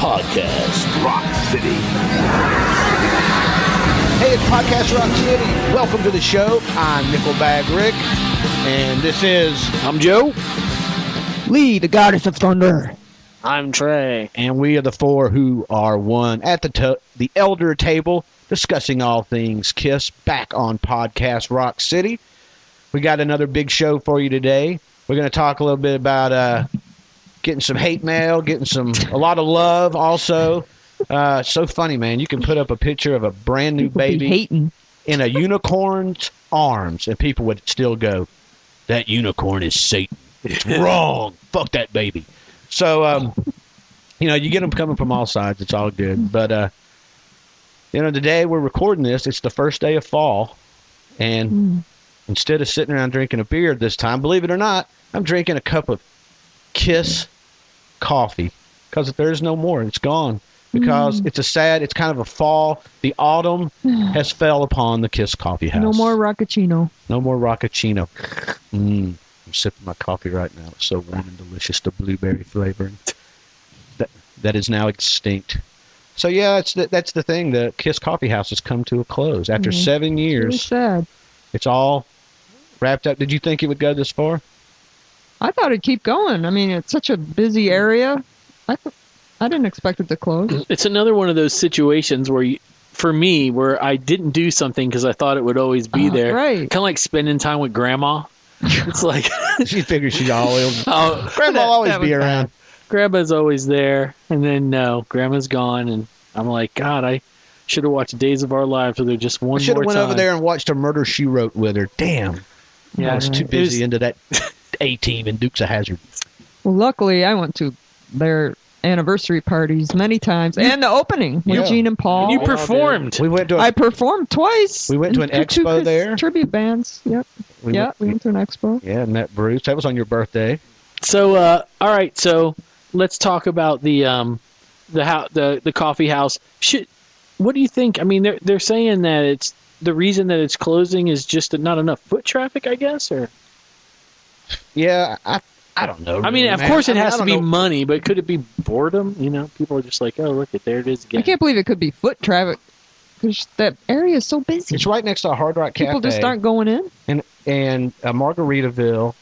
Podcast Rock City. Hey, it's Podcast Rock City. Welcome to the show. I'm Nickelbag Rick, and this is... I'm Joe. Lee, the goddess of thunder. I'm Trey. And we are the four who are one at the elder table, discussing all things Kiss back on Podcast Rock City. We got another big show for you today. We're going to talk a little bit about getting some hate mail, a lot of love also. So funny, man. You can put up a picture of a brand new baby in a unicorn's arms, and people would still go, that unicorn is Satan. It's wrong. Fuck that baby. So, you get them coming from all sides. It's all good. But, today we're recording this. It's the first day of fall. And instead of sitting around drinking a beer this time, believe it or not, I'm drinking a cup of Kiss coffee, because there's no more. It's gone, because it's kind of a fall. The autumn has fell upon the Kiss coffee house. No more Roccaccino. I'm sipping my coffee right now. It's so warm and delicious, the blueberry flavoring that is now extinct. So yeah, that's the thing. The Kiss coffee house has come to a close after 7 years. Really sad. It's all wrapped up. Did you think it would go this far? I thought it'd keep going. I mean, it's such a busy area. I didn't expect it to close. It's another one of those situations where, where I didn't do something because I thought it would always be there. Right. Kind of like spending time with Grandma. It's like she figures she's always Grandma will always be around. Grandma's always there, and then no, Grandma's gone, and I'm like, God, I should have watched Days of Our Lives with her just one more time. I should have went over there and watched a Murder, She Wrote with her. Damn. Yeah, I was too busy into that A-Team and Dukes of Hazzard. Well, luckily, I went to their anniversary parties many times, and the opening with Gene and Paul. And you performed. I performed twice. We went to an expo there. Tribute bands. Yep. We went to an expo. Yeah, met Bruce. That was on your birthday. So, all right. So let's talk about the coffee house. What do you think? I mean, they're saying that it's the reason that it's closing is just not enough foot traffic, I guess, or. Yeah, I don't know. I mean, of course it has to be money, but could it be boredom? People are just like, oh, look, there it is again. I can't believe it could be foot traffic, because that area is so busy. It's right next to a Hard Rock Cafe. People just aren't going in. And Margaritaville.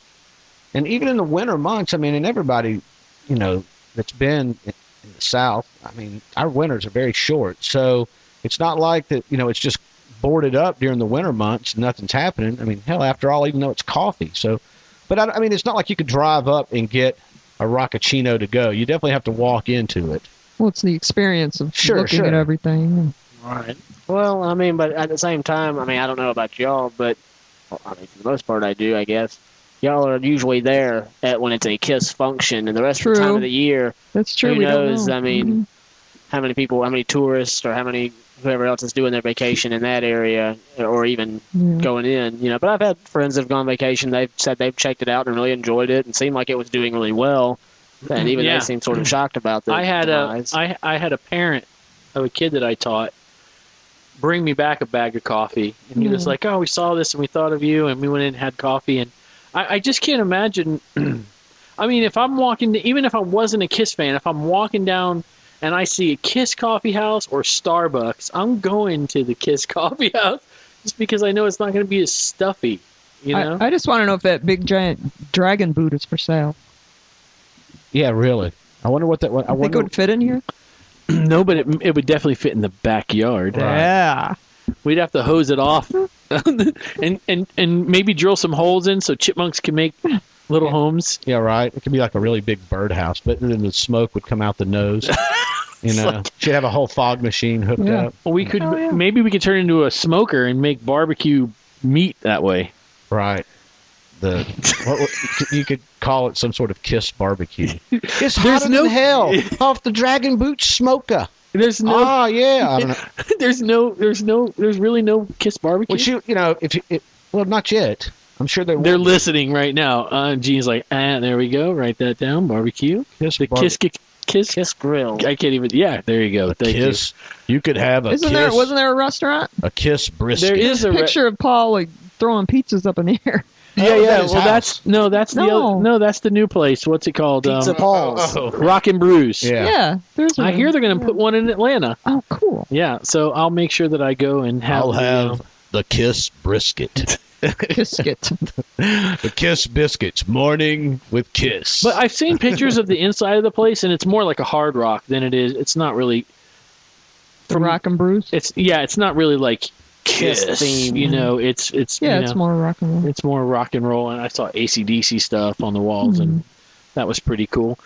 And even in the winter months, I mean, and everybody, that's been in the South, I mean, our winters are very short. So it's not like that, it's just boarded up during the winter months. Nothing's happening. I mean, hell, after all, even though it's coffee. So, but I mean, it's not like you could drive up and get a Roccaccino to go. You definitely have to walk into it. Well, it's the experience of looking at everything. Right. Well, I mean, but at the same time, I mean, I don't know about y'all, but I mean, for the most part, I do, I guess. Y'all are usually there when it's a Kiss function, and the rest of the time of the year, that's true. Who knows? I mean, how many tourists, or whoever else is doing their vacation in that area, or even going in, But I've had friends that have gone on vacation. They've said they've checked it out and really enjoyed it, and seemed like it was doing really well. And even they seemed sort of shocked about that. I had a parent of a kid that I taught bring me back a bag of coffee, and he was like, "Oh, we saw this and we thought of you, and we went in and had coffee." And I just can't imagine. I mean, if I'm walking, even if I wasn't a Kiss fan, if I'm walking down and I see a Kiss coffee house or Starbucks, I'm going to the Kiss coffee house just because I know it's not going to be as stuffy. I just want to know if that big giant dragon boot is for sale. Yeah, really. I wonder what that. I think it would fit in here. No, but it would definitely fit in the backyard. Right. Yeah. We'd have to hose it off and maybe drill some holes in so chipmunks can make little homes. Yeah, right. It could be like a really big birdhouse, but then the smoke would come out the nose. She'd have a whole fog machine hooked up. Well, maybe we could turn it into a smoker and make barbecue meat that way. Right. You could call it some sort of Kiss barbecue. It's hotter than hell off the Dragon Boot smoker. There's no. Oh yeah. I don't know. There's really no Kiss barbecue. Well, not yet. I'm sure they're listening right now. Gene's like, there we go. Write that down. Barbecue. Kiss grill. I can't even. Yeah, there you go. Kiss. You could have a. Wasn't there a restaurant? A Kiss brisket. There is a picture of Paul throwing pizzas up in the air. Yeah, was yeah. at his Well, house. that's the new place. What's it called? Pizza Paul's. Rock and Brews. Yeah. There's I hear they're going to put one in Atlanta. Oh, cool. Yeah, so I'll make sure that I go and have. I'll have the Kiss brisket. Biscuit. The Kiss biscuits, morning with Kiss. But I've seen pictures of the inside of the place, and it's more like a Hard Rock than it is. It's not really. The Rock and Brews. It's not really like Kiss theme. You know, it's it's more rock and roll. It's more rock and roll, and I saw AC/DC stuff on the walls, and that was pretty cool.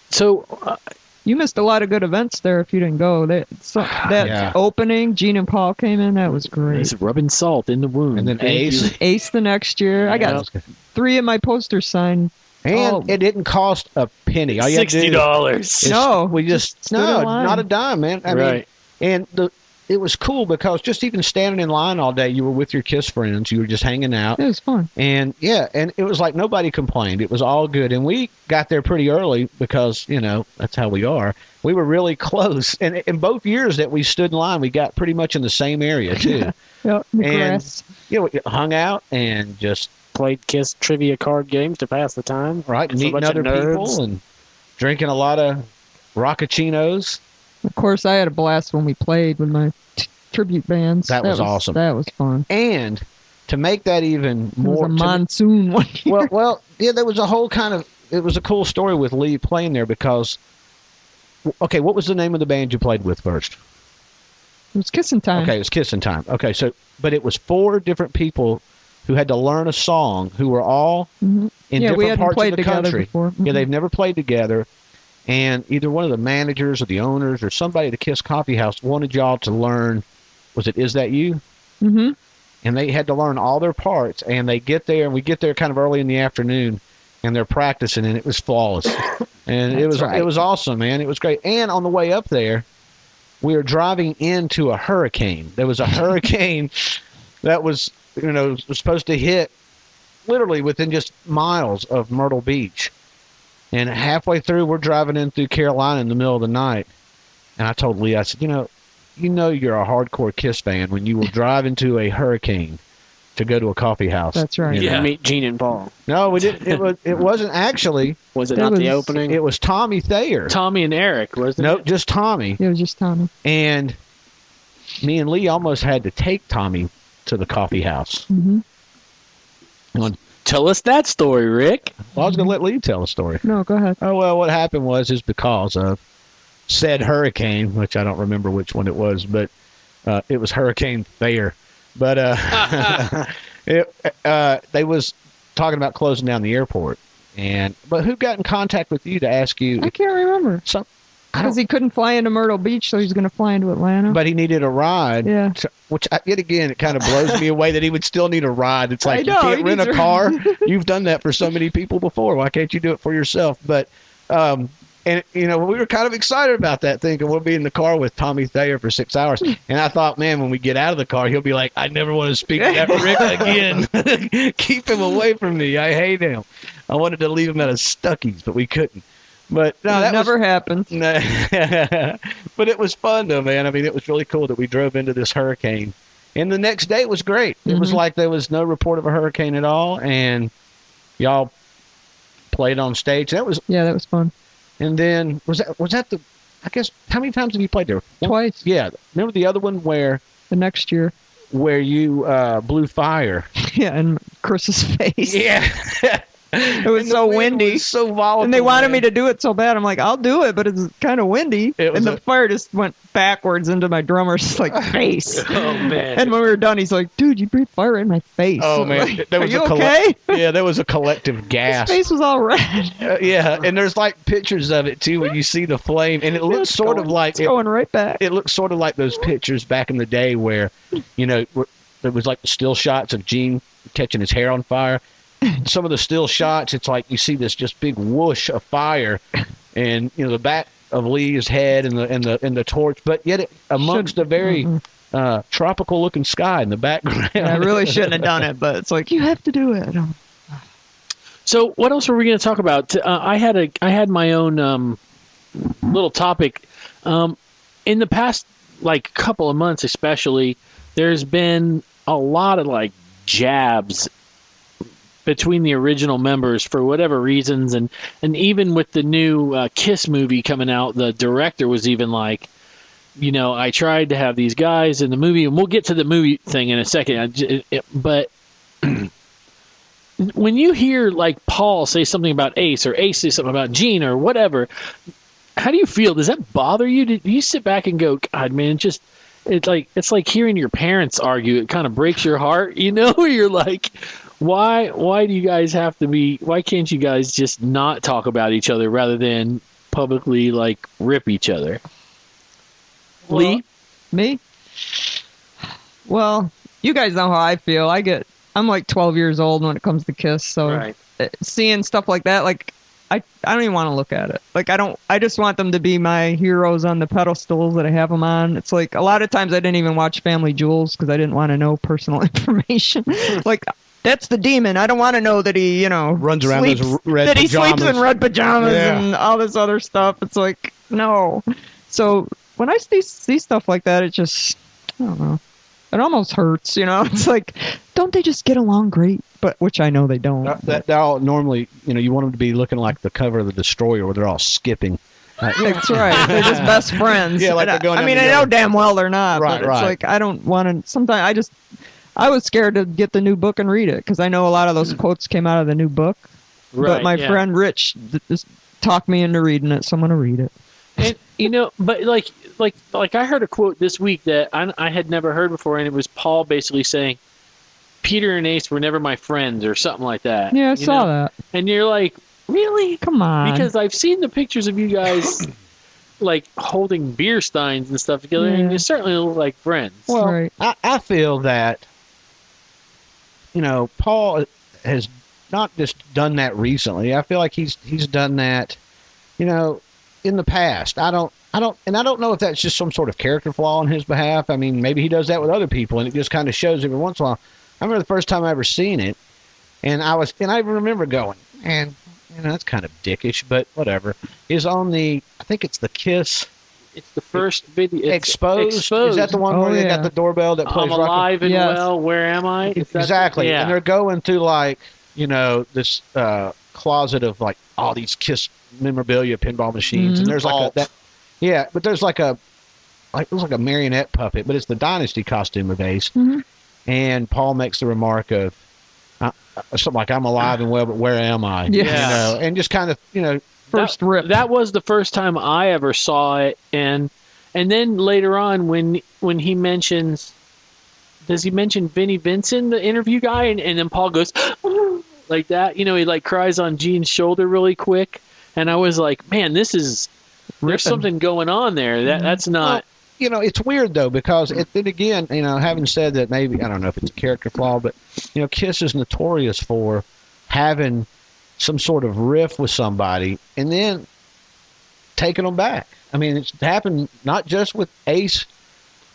So. You missed a lot of good events there if you didn't go. That opening, Gene and Paul came in. That was great. It's rubbing salt in the wound. And then Ace the next year. I got 3 of my posters signed. And it didn't cost a penny. All you had to do $60. No, we just not a dime, man. I mean, and it was cool because just even standing in line all day, you were with your Kiss friends. You were just hanging out. It was fun. And and it was like nobody complained. It was all good. And we got there pretty early because, that's how we are. We were really close. And in both years that we stood in line, we got pretty much in the same area, too. The and, grass. we hung out and just played Kiss trivia card games to pass the time. Right, meeting other people and drinking a lot of rockacinos. Of course, I had a blast when we played with my tribute bands. That was awesome. That was fun. And to make that even more... It was a monsoon one year. Well, there was a whole it was a cool story with Lee playing there because... Okay, what was the name of the band you played with first? It was Kissing Time. Okay, it was Kissing Time. Okay, but it was 4 different people who had to learn a song who were all in different parts of the country. Before. Mm-hmm. Yeah, they've never played together. And either one of the managers or the owners or somebody at the Kiss Coffee House wanted y'all to learn, was it Is That You? Mm-hmm. And they had to learn all their parts. And they get there, and we get there kind of early in the afternoon, and they're practicing, and it was flawless. And it was awesome, man. It was great. And on the way up there, we were driving into a hurricane. There was a hurricane that was, was supposed to hit literally within just miles of Myrtle Beach. And halfway through, we're driving in through Carolina in the middle of the night. And I told Lee, I said, you're a hardcore Kiss fan when you will drive into a hurricane to go to a coffee house. That's right. Yeah. Meet Gene and Paul. No, we didn't. It wasn't actually. Was it not the opening? It was Tommy Thayer. Tommy and Eric, wasn't it? Nope, just Tommy. It was just Tommy. And me and Lee almost had to take Tommy to the coffee house. Mm-hmm. Tell us that story, Rick. Well, I was going to let Lee tell a story. No, go ahead. Oh, well, what happened is because of said hurricane, which I don't remember which one it was, but it was Hurricane Thayer. But they was talking about closing down the airport. But who got in contact with you to ask you? I can't remember. Because he couldn't fly into Myrtle Beach, so he's going to fly into Atlanta. But he needed a ride. Yeah. Which, yet again, it kind of blows me away that he would still need a ride. It's like, you can't rent a car. You've done that for so many people before. Why can't you do it for yourself? But, we were kind of excited about that, thinking we'll be in the car with Tommy Thayer for 6 hours. And I thought, man, when we get out of the car, he'll be like, I never want to speak to that Rick again. Keep him away from me. I hate him. I wanted to leave him at a Stuckey's, but we couldn't. But no, that never happened. But it was fun, though, man. I mean, it was really cool that we drove into this hurricane. And the next day it was great. It was like there was no report of a hurricane at all. And y'all played on stage. That was fun. And then was that I guess, how many times have you played there? Twice. Yeah. Remember the other one where? The next year. Where you blew fire. Yeah, in Chris's face. Yeah. It was so windy. Was so volatile. And they wanted me to do it so bad. I'm like, I'll do it, but it's kind of windy. And the fire just went backwards into my drummer's face. Oh, man. And when we were done, he's like, dude, you breathed fire in my face. Oh, man. Like, are you okay? Yeah, there was a collective gasp. His face was all red. Yeah, and there's like pictures of it, too, when you see the flame. And it looks sort of like... It's going right back. It looks sort of like those pictures back in the day where, there was like the still shots of Gene catching his hair on fire. Some of the still shots, it's like you see this just big whoosh of fire, and the back of Lee's head and the torch, but yet amongst a very tropical looking sky in the background. Yeah, I really shouldn't have done it, but it's like you have to do it. So what else were we going to talk about? I had my own little topic. In the past, couple of months, especially, there's been a lot of jabs between the original members for whatever reasons, and even with the new Kiss movie coming out, the director was even like, I tried to have these guys in the movie, and we'll get to the movie thing in a second. But when you hear like Paul say something about Ace, or Ace say something about Gene, or whatever, how do you feel? Does that bother you? Do you sit back and go, God, man, it's like hearing your parents argue. It kind of breaks your heart, You're like, why do you guys have to be? Why can't you guys just not talk about each other rather than publicly like rip each other? Well, Lee? Me? Well, you guys know how I feel. I'm like 12 years old when it comes to Kiss, so Right. Seeing stuff like that, like I don't even want to look at it. Like I just want them to be my heroes on the pedestals that I have them on. It's like a lot of times I didn't even watch Family Jewels because I didn't want to know personal information. Like, that's the demon. I don't want to know that he, runs around sleeps, in red that he pajamas. sleeps in red pajamas and all this other stuff. It's like, no. So when I see stuff like that, it just, I don't know. It almost hurts, It's like, don't they just get along great? But which I know they don't. They're all normally, you want them to be looking like the cover of the Destroyer, where they're all skipping. That's right. They're just best friends. Yeah, like they're going. I know damn well they're not. Right, but it's like I don't want to. Sometimes I was scared to get the new book and read it because I know a lot of those quotes came out of the new book. Right, but my friend Rich just talked me into reading it, so I'm gonna read it. And but like I heard a quote this week that I had never heard before, and it was Paul basically saying, Peter and Ace were never my friends, or something like that. Yeah, I saw that. And you're like, really? Come on. Because I've seen the pictures of you guys like holding beer steins and stuff together, and you certainly look like friends. Well, right. I feel that, Paul has not just done that recently. I feel like he's done that, in the past. I don't know if that's just some sort of character flaw on his behalf. I mean, maybe he does that with other people, and it just kind of shows every once in a while. I remember the first time I ever seen it, and I remember going, man, that's kind of dickish, but whatever. Is on I think it's the Kiss. It's the first video. Exposed. Is that the one where they got the doorbell that plays I'm alive and well, where am I? Exactly. And they're going through like, this closet of like all these Kiss memorabilia, pinball machines, and there's like but there's like it was like a marionette puppet, but it's the Dynasty costume of Ace. Mm-hmm. And Paul makes the remark of something like, I'm alive and well, but where am I? Yeah. And just kind of, first rip. That was the first time I ever saw it, and then later on when he mentions, does he mention Vinnie Vincent, the interview guy, and then Paul goes like that, he like cries on Gene's shoulder really quick, and I was like, man, there's something going on there. That's not. It's weird though, because then again, having said that, maybe I don't know if it's a character flaw, but Kiss is notorious for having some sort of riff with somebody and then taking them back. I mean, it's happened not just with Ace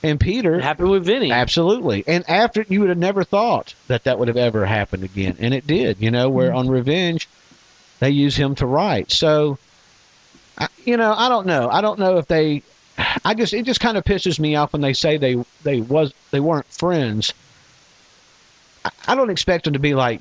and Peter. It happened with Vinny. Absolutely. And after, you would have never thought that would have ever happened again. And it did, where on Revenge, they use him to write. So, I don't know. I don't know if it just kind of pisses me off when they say they weren't friends. I don't expect them to be like,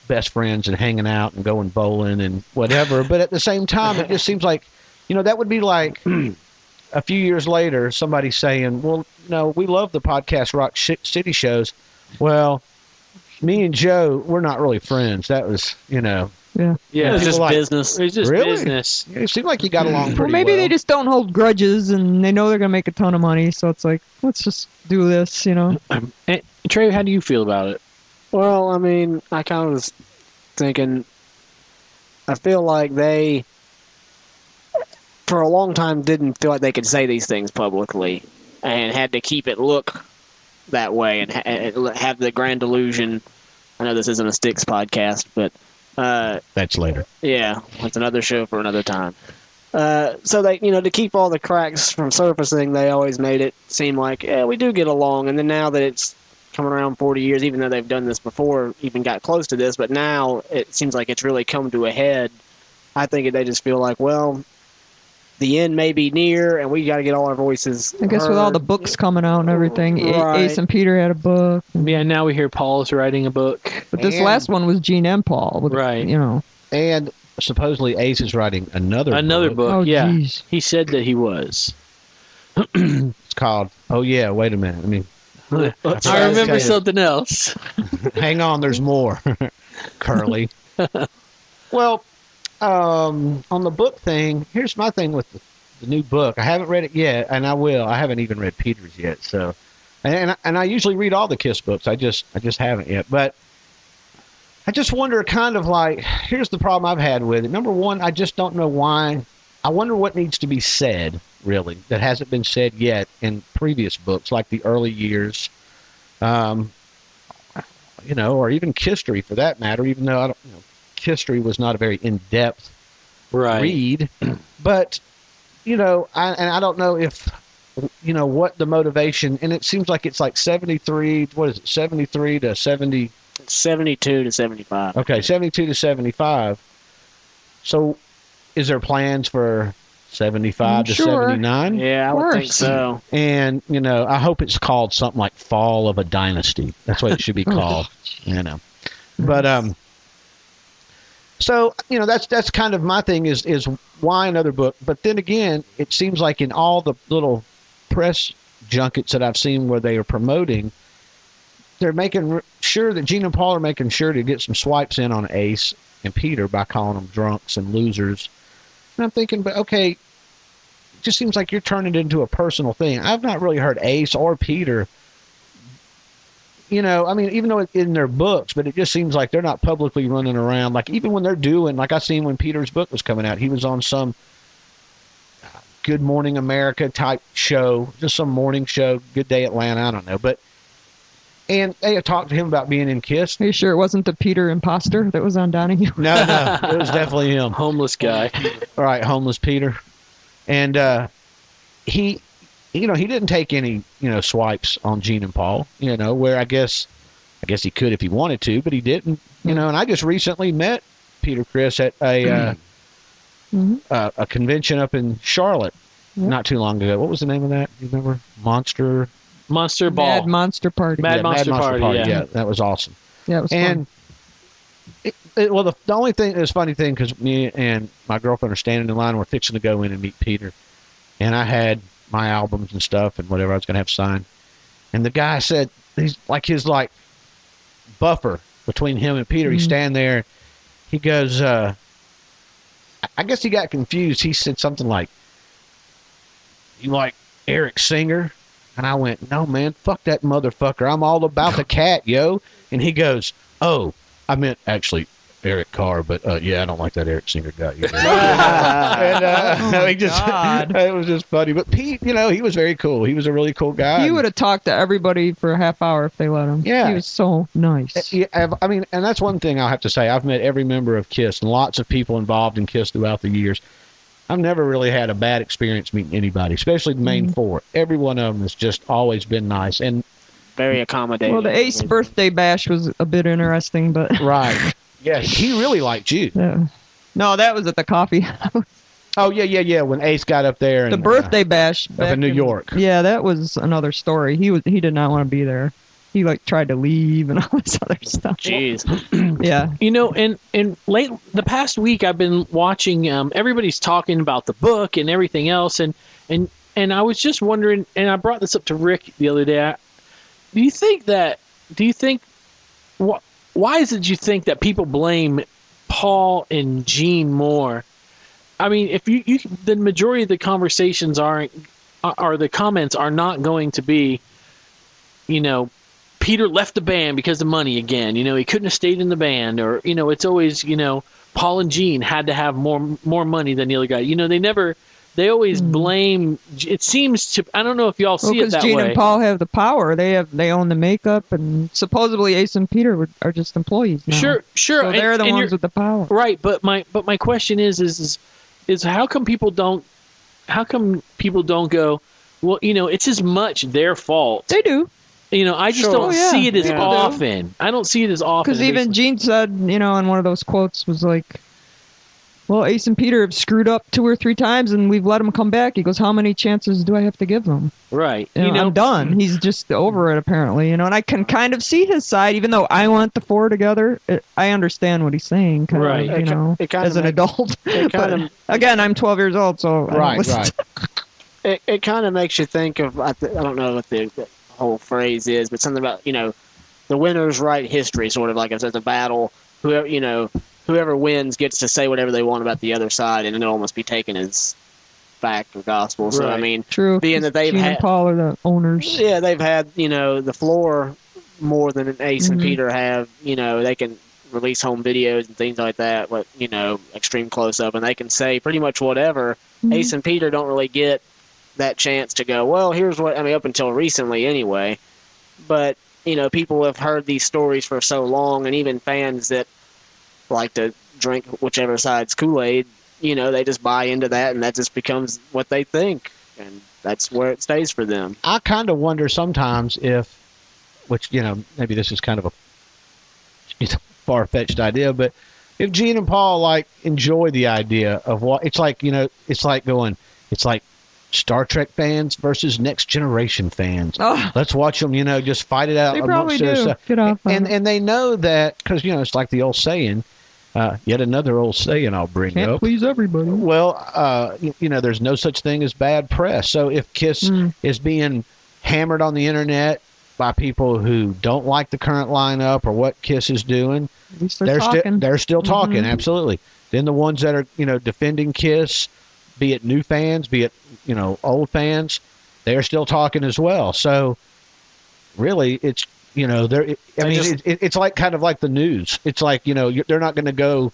best friends and hanging out and going bowling and whatever. But at the same time, it just seems like, that would be like a few years later, somebody saying, well, we love the podcast Rock City shows. Well, me and Joe, we're not really friends. That was, Yeah. It's just business. It's just business. It seemed like you got along pretty well. Maybe they just don't hold grudges and they know they're going to make a ton of money. So it's like, let's just do this, And Trey, how do you feel about it? Well, I mean, I kind of was thinking, I feel like they, for a long time, didn't feel like they could say these things publicly and had to keep it look that way and have the grand illusion. I know this isn't a Styx podcast, but that's later. Yeah, it's another show for another time. So they, to keep all the cracks from surfacing, they always made it seem like, we do get along. And then now that it's coming around 40 years, even though they've done this before, even got close to this, but now it seems like it's really come to a head. I think they just feel like, well, the end may be near, and we got to get all our voices I guess with all the heard. books coming out and everything, Right. Ace and Peter had a book. Yeah, now we hear Paul's writing a book. But this And- last one was Gene and Paul. With, Right. You know. And supposedly Ace is writing another book. Oh, Yeah, jeez. he said that he was. It's called, oh yeah, wait a minute. I mean, I remember something else. hang on, there's more. Curly. Well, on the book thing, here's my thing with the new book. I haven't read it yet, and I will. I haven't even read Peter's yet. So, and I usually read all the Kiss books. I just haven't yet. But I just wonder, kind of like, here's the problem I've had with it. Number one, I just don't know why. I wonder what needs to be said, really, that hasn't been said yet in previous books, like the early years. You know, or even History for that matter, even though I don't, History was not a very in-depth read. But, I don't know if, what the motivation, and it seems like it's like 73, what is it, 73 to 70? 72 to 75. Okay, 72 to 75. So is there plans for 75 to Sure. 79? Yeah, I would think course. so. And, I hope it's called something like Fall of a Dynasty. That's what it should be called, But, so, that's kind of my thing is why another book. But then again, it seems like in all the little press junkets that I've seen where they are promoting, they're making sure that Gene and Paul are making sure to get some swipes in on Ace and Peter by calling them drunks and losers. And I'm thinking, but okay, it just seems like you're turning it into a personal thing. I've not really heard Ace or Peter, even though it's in their books, but it just seems like they're not publicly running around. Like, even when they're doing, like I seen when Peter's book was coming out, he was on some Good Morning America type show, just some morning show, Good Day Atlanta, I don't know. And they had talked to him about being in Kiss. Are you sure it wasn't the Peter imposter that was on Donahue? No, it was definitely him. Homeless guy. All right, homeless Peter. And he didn't take any, swipes on Gene and Paul, where I guess he could if he wanted to, but he didn't, and I just recently met Peter Criss at a convention up in Charlotte not too long ago. What was the name of that? Do you remember? Monster Ball. Mad Monster Party. Mad Monster Party, yeah. That was awesome. Yeah, it was And fun. well, the only thing, this funny thing, because me and my girlfriend are standing in line, we're fixing to go in and meet Peter, and I had my albums and stuff and whatever I was going to have signed, and the guy said he's like his buffer between him and Peter. He's standing there. He goes, I guess he got confused. He said something like, "You like Eric Singer?" And I went, "No, man, fuck that motherfucker. I'm all about the cat, yo." And he goes, "Oh, I meant actually Eric Carr, but yeah, I don't like that Eric Singer guy." And God. it was just funny. But Pete, he was very cool. He was a really cool guy. He would have talked to everybody for a half hour if they let him. Yeah. He was so nice. Yeah, I mean, and that's one thing I'll have to say. I've met every member of KISS and lots of people involved in KISS throughout the years. I've never really had a bad experience meeting anybody, especially the main four. Every one of them has just always been nice and Very accommodating. Well, the Ace birthday bash was a bit interesting, but right. Yeah, he really liked you. no, that was at the coffee house. Oh yeah. When Ace got up there, and, The birthday bash up back in New York. Yeah, that was another story. He did not want to be there. He tried to leave and all this other stuff. Jeez. Yeah. And late the past week, I've been watching. Everybody's talking about the book and everything else, and I was just wondering, and I brought this up to Rick the other day. Do you think why is it you think that people blame Paul and Gene more? I mean, if you the majority of the conversations are the comments are not going to be, Peter left the band because of money again. He couldn't have stayed in the band, or it's always Paul and Gene had to have more money than the other guy. They always blame. It seems to. I don't know if y'all see it that Gene way. and Paul have the power. They own the makeup, and supposedly Ace and Peter are just employees now. Sure. So they're the ones with the power. Right, but my question is how come people don't go, well, it's as much their fault. They do. I just don't see it as Yeah. often. I don't see it as often. Because even Gene said, in one of those quotes was like, well, Ace and Peter have screwed up 2 or 3 times, and we've let them come back. He goes, how many chances do I have to give them? Right. I'm done. He's just over it, apparently. And I can kind of see his side, even though I want the 4 together. I understand what he's saying, kind Right. of, as an adult. But, again, I'm 12 years old, so Right. It kind of makes you think of, I don't know what the whole phrase is, but something about, the winners write history, sort of like if there's a battle, whoever wins gets to say whatever they want about the other side, and it'll almost be taken as fact or gospel. So, Right. I mean, True. being that they've Gene had, and Paul are the owners. yeah, they've had, the floor more than Ace and Peter have, they can release home videos and things like that, but, extreme close-up, and they can say pretty much whatever. Ace and Peter don't really get that chance to go, well, here's what, up until recently anyway, but, people have heard these stories for so long, and even fans that like to drink whichever side's Kool-Aid, they just buy into that, and that just becomes what they think, and that's where it stays for them. I kind of wonder sometimes which, maybe this is kind of a far-fetched idea, but if Gene and Paul, enjoy the idea of what, it's like Star Trek fans versus Next Generation fans. Oh. Let's watch them, just fight it out. They probably do. Get off and they know that, because, it's like the old saying, yet another old saying I'll bring Can't up. please everybody. Well, there's no such thing as bad press. So if Kiss is being hammered on the internet by people who don't like the current lineup or what Kiss is doing, they're still talking, absolutely. Then the ones that are, defending Kiss, be it new fans, be it, old fans, they're still talking as well. So really, it's, it's like kind of like the news. It's like, they're not going to go,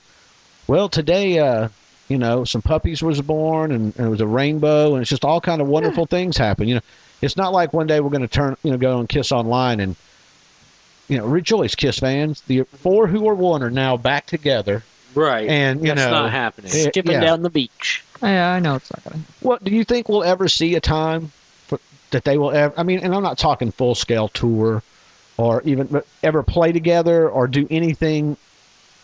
well, today, some puppies was born and it was a rainbow and it's just all kind of wonderful things happen. It's not like one day we're going to turn, go on Kiss Online and, rejoice, Kiss fans. The 4 who are one are now back together. Right. And, that's not happening. Skipping down the beach. Yeah, I know it's not going to happen. What do you think we'll ever see a time that they will ever, and I'm not talking full-scale tour or even ever play together or do anything,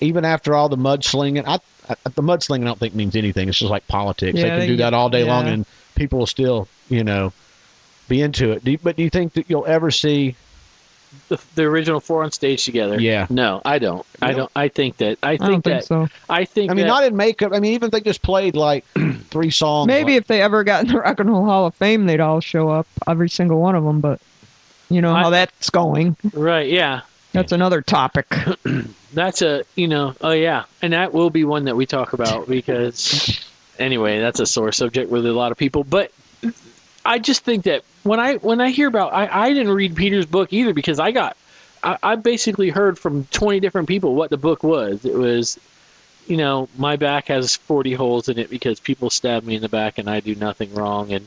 even after all the mudslinging. The mudslinging I don't think means anything. It's just like politics. Yeah, they can do that all day long and people will still, be into it. But do you think that you'll ever see the original 4 on stage together? Yeah. No, I don't. I don't. I think that. I don't think so. I think. Not in makeup. Even if they just played 3 songs. Maybe if they ever got in the Rock and Roll Hall of Fame, they'd all show up, every single one of them. But how that's going. Right. Yeah. That's another topic. That's oh yeah, and that will be one that we talk about because anyway, that's a sore subject with a lot of people. But I just think that when I hear about, I didn't read Peter's book either because I basically heard from 20 different people what the book was. It was, my back has 40 holes in it because people stab me in the back and I do nothing wrong. And,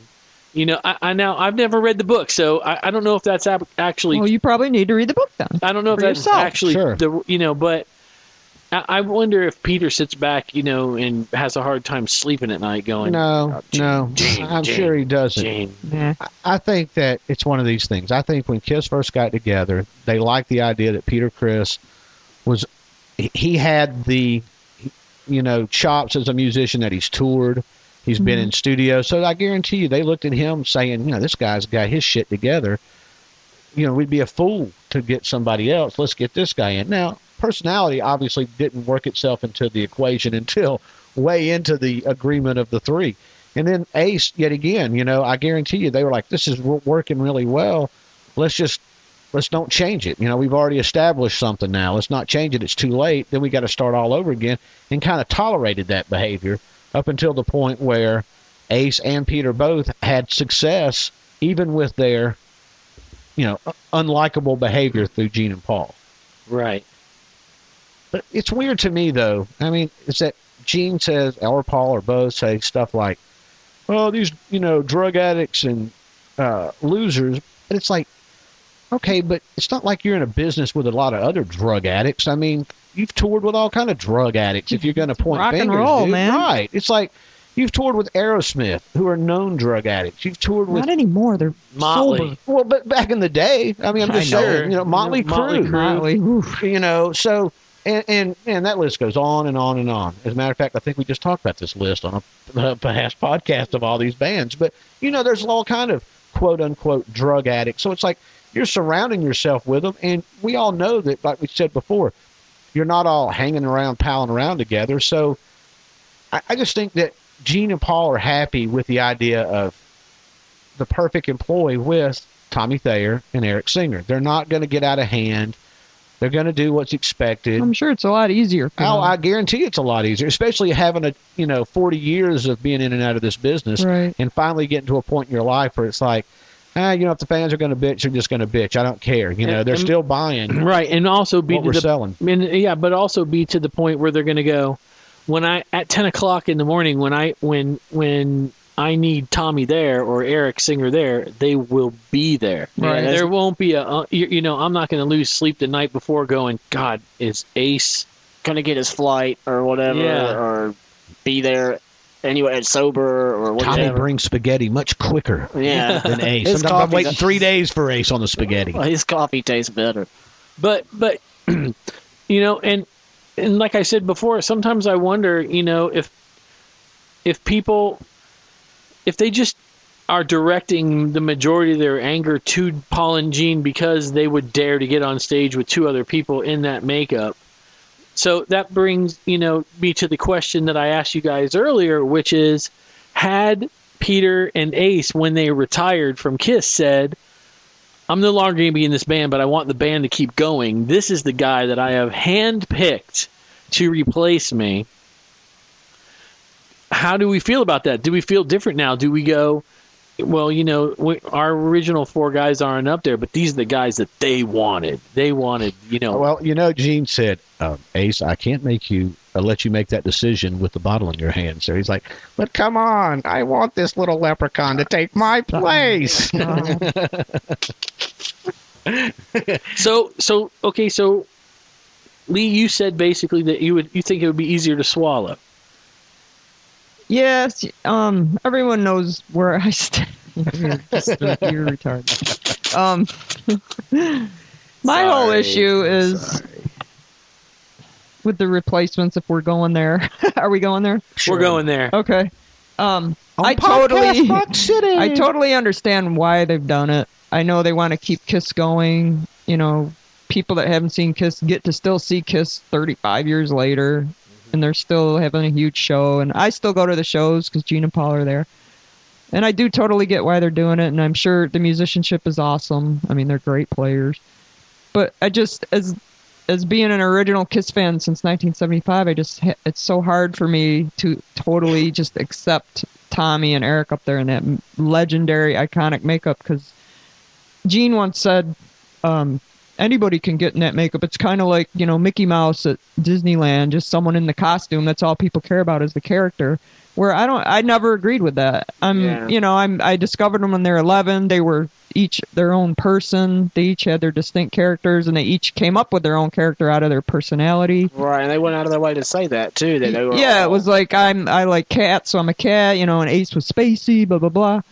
I've never read the book, so I don't know if that's actually. Well, you probably need to read the book then. I don't know if that's actually but I wonder if Peter sits back, and has a hard time sleeping at night going, No, I'm sure he doesn't. Yeah. I think that it's one of these things. I think when Kiss first got together, they liked the idea that Peter Criss he had the, chops as a musician, that he's toured. He's been in studio. So I guarantee you they looked at him saying, this guy's got his shit together. We'd be a fool to get somebody else. Let's get this guy in. Now, personality obviously didn't work itself into the equation until way into the agreement of the 3. And then Ace, yet again, I guarantee you they were like, this is working really well. Let's don't change it. We've already established something now. Let's not change it. It's too late. Then we got to start all over again, and kind of tolerated that behavior up until the point where Ace and Peter both had success, even with their, unlikable behavior through Gene and Paul. Right. But it's weird to me, though. It's that Gene says, or Paul or both say stuff like, well, these, drug addicts and losers. And it's like, okay, but it's not like you're in a business with a lot of other drug addicts. You've toured with all kind of drug addicts if you're going to point rock fingers. And roll, dude. man. Right. It's like you've toured with Aerosmith, who are known drug addicts. You've toured with... Not anymore. They're Motley. sober. Well, but back in the day, I'm just saying, Motley Crue. Motley. So... And that list goes on and on and on. As a matter of fact, I think we just talked about this list on a past podcast of all these bands. But, there's all kind of quote-unquote drug addicts. So it's like you're surrounding yourself with them. And we all know that, like we said before, you're not all hanging around, palling around together. So I just think that Gene and Paul are happy with the idea of the perfect employee with Tommy Thayer and Eric Singer. They're not going to get out of hand. They're going to do what's expected. I'm sure it's a lot easier. I guarantee it's a lot easier, especially having 40 years of being in and out of this business, right, and finally getting to a point in your life where it's like, if the fans are going to bitch, they're just going to bitch. I don't care. They're still buying. Right, and also be what we're selling. But also be to the point where they're going to go, at 10 o'clock in the morning, when I need Tommy there or Eric Singer there, they will be there. Right. There won't be I'm not going to lose sleep the night before going, God, is Ace going to get his flight or whatever, or be there anyway, sober or whatever. Tommy brings spaghetti much quicker than Ace. His Sometimes I'm waiting 3 days for Ace on the spaghetti. Well, his coffee tastes better. But and like I said before, sometimes I wonder, if people, if they just are directing the majority of their anger to Paul and Gene because they would dare to get on stage with two other people in that makeup. So that brings, me to the question that I asked you guys earlier, which is, had Peter and Ace, when they retired from Kiss, said, I'm no longer going to be in this band, but I want the band to keep going. This is the guy that I have handpicked to replace me. How do we feel about that? Do we feel different now? Do we go, well, our original four guys aren't up there, but these are the guys that they wanted. They wanted, Well, Gene said, Ace, I can't let you make that decision with the bottle in your hand. So he's like, but come on, I want this little leprechaun to take my place. So Lee, you said basically that you think it would be easier to swallow. Yes, everyone knows where I stand. You're retarded. My whole issue is with the replacements. If we're going there, are we going there? Sure. We're going there. Okay. I totally understand why they've done it. I know they want to keep Kiss going. People that haven't seen Kiss get to still see Kiss 35 years later. And they're still having a huge show. And I still go to the shows because Gene and Paul are there. And I do totally get why they're doing it. And I'm sure the musicianship is awesome. I mean, they're great players. But I just, as being an original Kiss fan since 1975, it's so hard for me to totally just accept Tommy and Eric up there in that legendary, iconic makeup. Because Gene once said, anybody can get in that makeup. It's kind of like, Mickey Mouse at Disneyland, just someone in the costume. That's all people care about is the character. Where I never agreed with that. I discovered them when they were 11. They were each their own person. They each had their distinct characters, and they each came up with their own character out of their personality. Right, and they went out of their way to say that too. That they were it was like I like cats, so I'm a cat. And Ace was spacey, blah blah blah.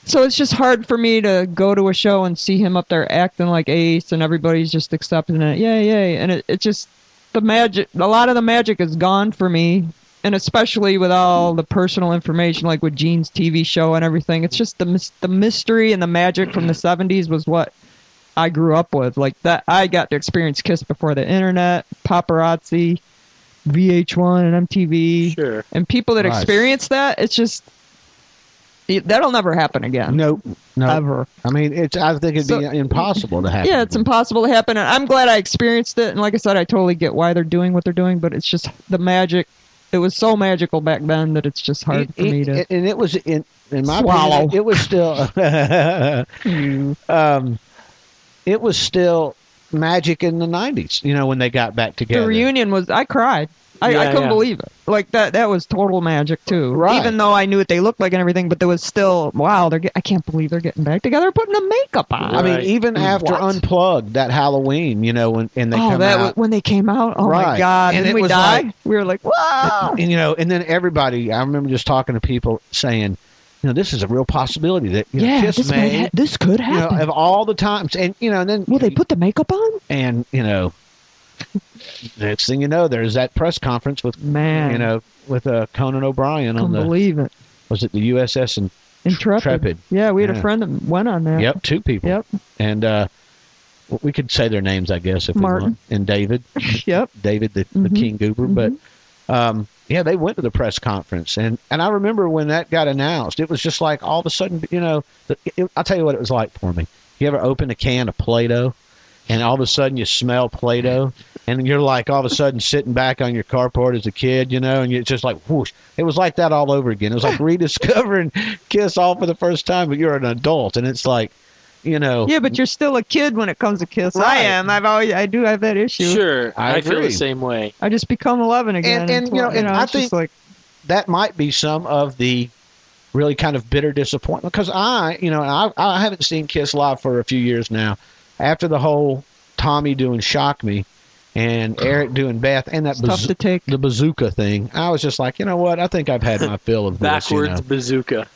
So it's just hard for me to go to a show and see him up there acting like Ace, and everybody's just accepting it. Yay. And it just, the magic, a lot of the magic is gone for me. And especially with all the personal information, like with Gene's TV show and everything. It's just the mystery and the magic from the 70s was what I grew up with. Like that, I got to experience Kiss before the internet, paparazzi, VH1 and MTV. Sure. And people that experience that, it's just, that'll never happen again. No, ever. I mean, I think it'd be impossible to happen. Yeah, it's impossible to happen. And I'm glad I experienced it. And like I said, I totally get why they're doing what they're doing. But it's just the magic. It was so magical back then that it's just hard for me to. And it was in my swallow. opinion, it was still. It was still magic in the 90s. When they got back together. The reunion was. I cried. I couldn't believe it. Like that was total magic too. Right. Even though I knew what they looked like and everything, but there was still I can't believe they're getting back together, putting the makeup on. I mean, even after Unplugged that Halloween, when they come out. When they came out, my God! And didn't we die? We were like, wow! And then everybody. I remember just talking to people saying, this is a real possibility that Kiss this could happen. Of all the times, and and then will they put the makeup on? And Next thing you know, there's that press conference with with Conan O'Brien on Couldn't believe it. Was it the USS Intrepid? Yeah, we had a friend that went on that. Yep, 2 people. Yep. And we could say their names, I guess, if Martin. we want. And David. Yep. David, the King Goober. But yeah, they went to the press conference, and I remember when that got announced, it was just like all of a sudden, I'll tell you what it was like for me. You ever open a can of Play-Doh, and all of a sudden you smell Play-Doh, and you're like all of a sudden sitting back on your carport as a kid, and it's just like whoosh. It was like that all over again. It was like rediscovering Kiss all for the first time, but you're an adult, and it's like, Yeah, but you're still a kid when it comes to Kiss. Right. I am. I do have that issue. Sure, I feel agree. the same way. I just become 11 again. And I think that might be some of the really kind of bitter disappointment, because I haven't seen Kiss live for a few years now. After the whole Tommy doing Shock Me and Eric doing Beth and that tough to take. the bazooka thing, I was just like, you know what? I think I've had my fill of this. Backwards bazooka.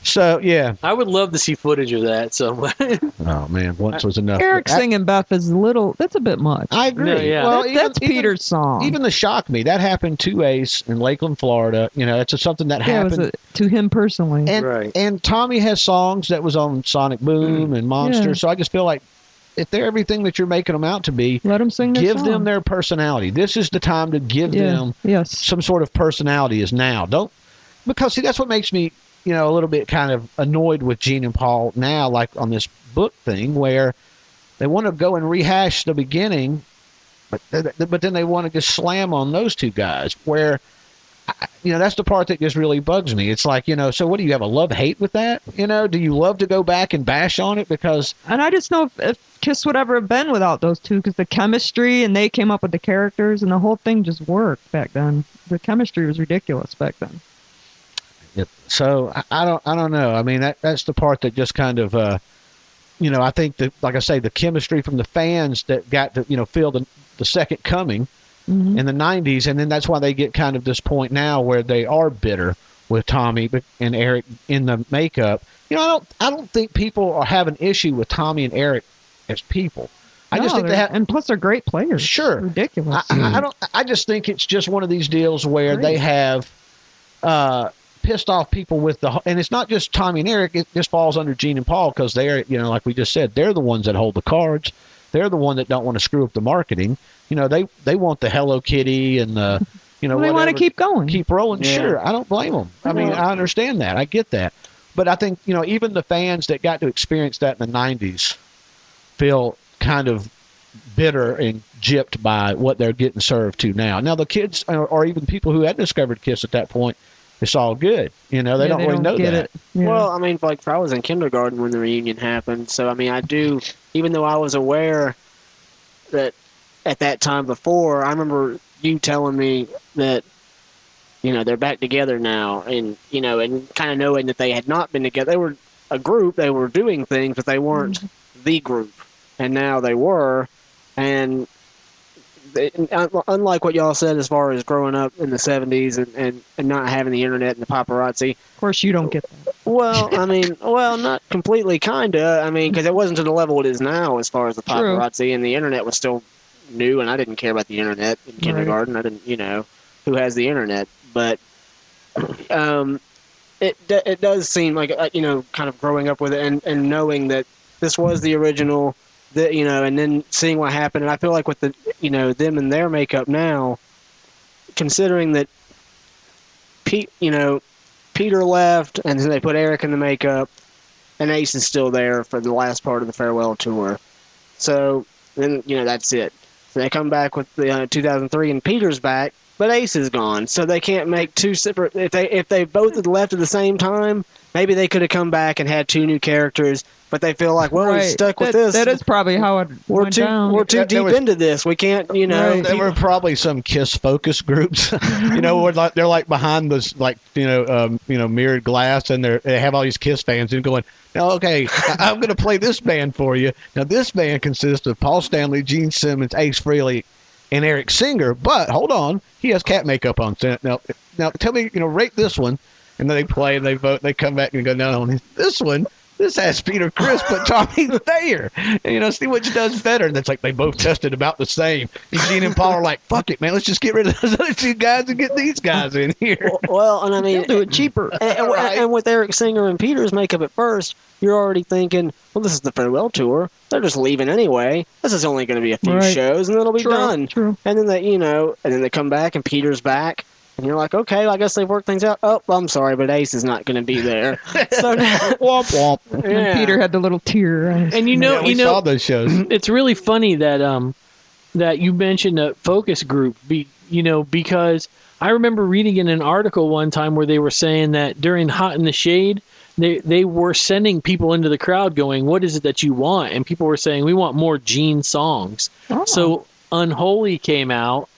So, yeah. I would love to see footage of that somewhere. Oh, man. Once was enough. Eric singing Beth is that's a bit much. I agree. No, yeah. Well, that's Peter's song. Even the Shock Me, that happened to Ace in Lakeland, Florida. It's just something that happened. To him personally. And, Right. and Tommy has songs that was on Sonic Boom and Monster. Yeah. So I just feel like if they're everything that you're making them out to be, let them sing their give song. them their personality. This is the time to give them some sort of personality is now. Because see, that's what makes me, a little bit kind of annoyed with Gene and Paul now, like on this book thing where they want to go and rehash the beginning, but then they want to just slam on those 2 guys where, that's the part that just really bugs me. It's like, so what do you have, a love-hate with that? Do you love to go back and bash on it? And I just know if Kiss would ever have been without those 2, because the chemistry, and they came up with the characters, and the whole thing just worked back then. The chemistry was ridiculous back then. So I don't know. I mean, that's the part that just kind of, I think that, like I say, the chemistry from the fans that got to, feel the second coming in the 90s. And then that's why they get kind of this point now where they are bitter with Tommy and Eric in the makeup. I don't think people are having an issue with Tommy and Eric as people. I just think they have, and plus they're great players. Sure. Ridiculous. I just think it's just one of these deals where they have, pissed off people with and it's not just Tommy and Eric, it just falls under Gene and Paul, because they're, like we just said, they're the ones that hold the cards. They're the one that don't want to screw up the marketing. They want the Hello Kitty and the, they want to keep going. Keep rolling. Yeah. Sure. I don't blame them. I mean, I understand that. I get that. But I think, even the fans that got to experience that in the 90s feel kind of bitter and gypped by what they're getting served to now. Now, the kids, or even people who had discovered Kiss at that point, it's all good. They don't really know that. Yeah. Well, I mean, like, I was in kindergarten when the reunion happened, so, I mean, I do, even though I was aware that at that time before, I remember you telling me that, they're back together now, and, and kind of knowing that they had not been together. They were a group, they were doing things, but they weren't the group, and now they were, and unlike what y'all said as far as growing up in the 70s and not having the internet and the paparazzi. Of course, you don't get that. Well, I mean, not completely, kind of. I mean, because it wasn't to the level it is now as far as the paparazzi, and the internet was still new, and I didn't care about the internet in kindergarten. I didn't, who has the internet? But it does seem like, kind of growing up with it and knowing that this was the original, and then seeing what happened. And I feel like with the, them and their makeup now, considering that Peter left and then they put Eric in the makeup and Ace is still there for the last part of the farewell tour. So then, that's it. So they come back with the 2003 and Peter's back, but Ace is gone. So they can't make 2 separate, if they both had left at the same time, maybe they could have come back and had 2 new characters, but they feel like, well, we're stuck with this. That is probably how it went down. We're too deep into this. We can't, There were probably some Kiss focus groups, where they're like behind this, mirrored glass, and they have all these Kiss fans and going, okay, I'm going to play this band for you. Now, this band consists of Paul Stanley, Gene Simmons, Ace Frehley, and Eric Singer, but hold on, he has cat makeup on. Now tell me, rate this one. And then they play and they vote. And they come back and go, no, this one, This has Peter Chris, but Tommy's there. And, see which does better. And it's like they both tested about the same. And Gene and Paul are like, fuck it, man. Let's just get rid of those other two guys and get these guys in here. Well, and I mean, They'll do it cheaper. And with Eric Singer and Peter's makeup at first, you're already thinking, well, this is the farewell tour. They're just leaving anyway. This is only going to be a few shows, and it'll be done. True. And then they come back, and Peter's back. And you're like, okay, I guess they've worked things out. Oh, I'm sorry, but Ace is not going to be there. So now, womp womp. yeah. And Peter had the little tear. And we saw those shows. It's really funny that that you mentioned a focus group, because I remember reading in an article one time where they were saying that during Hot in the Shade, they were sending people into the crowd going, what is it that you want? And people were saying, we want more Gene songs. Oh. So Unholy came out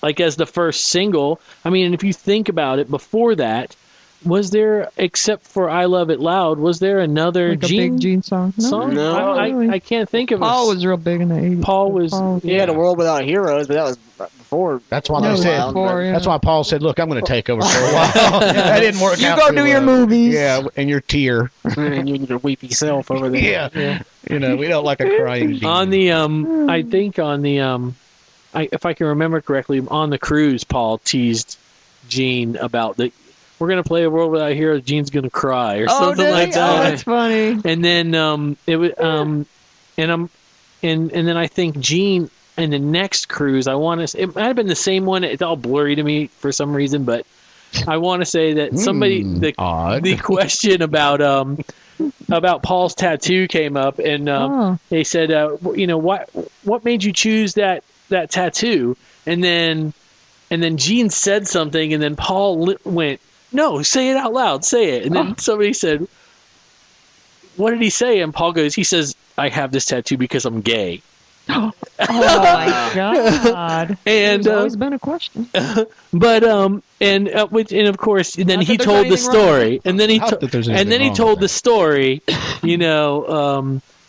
like as the first single. I mean, and if you think about it, before that, was there, except for I Love It Loud, was there another like a big Gene song? No. I can't think of Paul was real big in the 80s. Paul was. He had A World Without Heroes, but that was before. That's why No, they said. before, yeah. That's why Paul said, "Look, I'm going to take over for a while." That didn't work You out. go too do your well. movies. Yeah, and your tear. And you and your weepy self over there. Yeah. We don't like a crying demon. On the I think on the if I can remember correctly, on the cruise, Paul teased Gene about we're gonna play A World Without Heroes. Gene's gonna cry or something did like he? that. Oh, that's funny. And then it was and then I think Gene in the next cruise, I want to. It might have been the same one. It's all blurry to me for some reason, but I want to say that somebody the question about Paul's tattoo came up, and they said, what made you choose that tattoo? And then Gene said something, and then Paul went, no, say it out loud, say it. And then somebody said, what did he say? And Paul goes, he says, I have this tattoo because I'm gay. Oh my God! And there's always been a question. But and of course, and then Not he that there's told the anything story, and then he told the with story,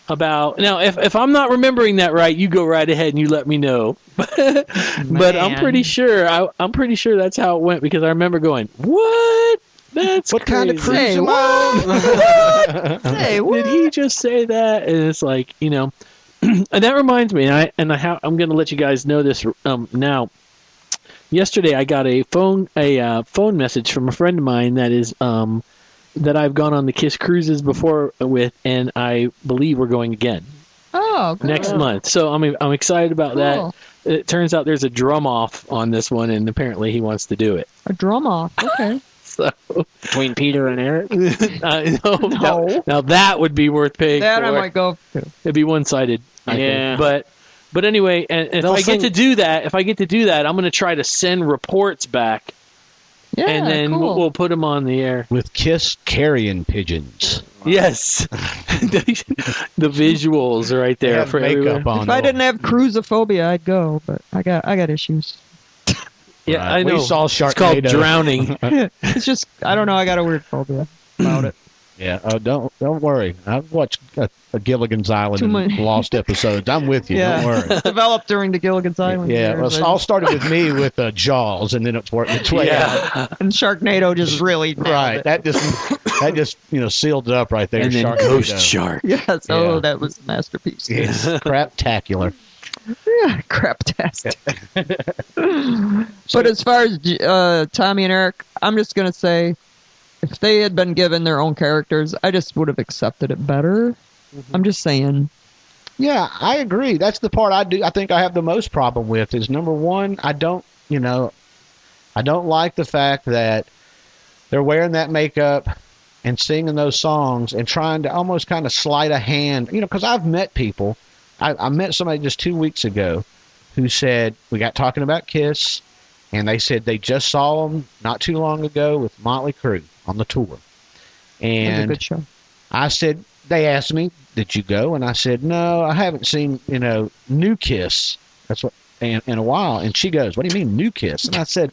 about now. If I'm not remembering that right, you go right ahead and you let me know. But I'm pretty sure I'm pretty sure that's how it went, because I remember going, what? That's what crazy. kind of cruise Hey, am I on? Hey, what? Did he just say that? And it's like, and that reminds me, I'm going to let you guys know this now. Yesterday, I got a phone message from a friend of mine that is that I've gone on the Kiss cruises before with, and I believe we're going again next month. So I'm excited about that. It turns out there's a drum off on this one, and apparently he wants to do it. A drum off. Okay. So Between Peter and Eric? No. Now that would be worth paying That for. I might go to. It'd be one-sided. I Yeah. think. But anyway, and if I get to do that, I'm going to try to send reports back, Yeah, and then cool. we'll put them on the air. With Kiss carrion pigeons. Yes, the visuals are right there They have for everyone. makeup on. If I didn't have cruisophobia, I'd go, but I got issues. Yeah, Right. I know. We saw It's called Sharknado. drowning. It's just I don't know. I got a weird phobia about it. Yeah. Oh, don't worry. I've watched a Gilligan's Island Too and many. Lost episodes. I'm with you. Yeah, Don't worry. It developed during the Gilligan's Island. Yeah, well, years. it all started with me with Jaws, and then it's worked its way out. And Sharknado just really nailed Right, it. that just sealed it up right there. And then Sharknado. Ghost Shark. Yes. Yeah. Oh, that was a masterpiece. It's craptacular. Yeah, craptastic. But as far as Tommy and Eric, I'm just gonna say, if they had been given their own characters, I just would have accepted it better. I'm just saying. Yeah, I agree. That's the part I think I have the most problem with is, number one, I don't like the fact that they're wearing that makeup and singing those songs and trying to almost kind of sleight a hand. Because I've met people. I met somebody just 2 weeks ago who said, we got talking about Kiss, and they said they just saw them not too long ago with Motley Crue on the tour. It was a And good show. I said, they asked me, did you go? And I said, no, I haven't seen, New Kiss. That's what, in a while. And she goes, what do you mean New Kiss? And I said,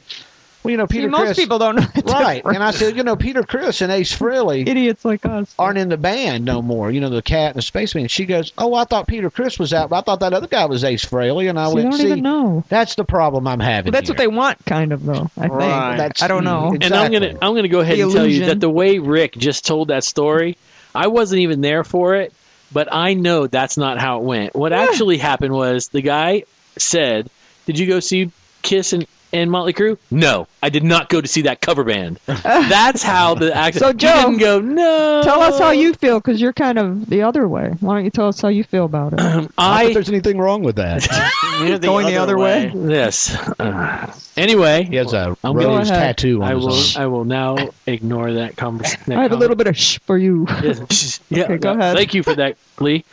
well, Peter most Criss. people don't know. The Right. And I difference. said, Peter Criss and Ace Frehley Idiots like us aren't in the band no more. The Cat and the Spaceman. And she goes, oh, I thought Peter Criss was out, but I thought that other guy was Ace Frehley. And I So went, you don't even know. that's the problem I'm having. Well, that's what here. they want, kind of, though. I think. Right. That's- I don't know. Exactly. And I'm gonna go ahead The and tell you illusion. that the way Rick just told that story, I wasn't even there for it, but I know that's not how it went. What actually happened was the guy said, "Did you go see Kiss and Motley Crue?" "No, I did not go to see that cover band." That's how the actor. So, Joe, he didn't go. No. Tell us how you feel, because you're kind of the other way. Why don't you tell us how you feel about it? Not that there's anything wrong with that. You're Going the other way? Yes. Anyway, He has a I'm rose ahead. tattoo on his arm. I will now ignore that conversation. I have a little bit of shh for you. Yeah, Okay, go ahead. Thank you for that, Lee.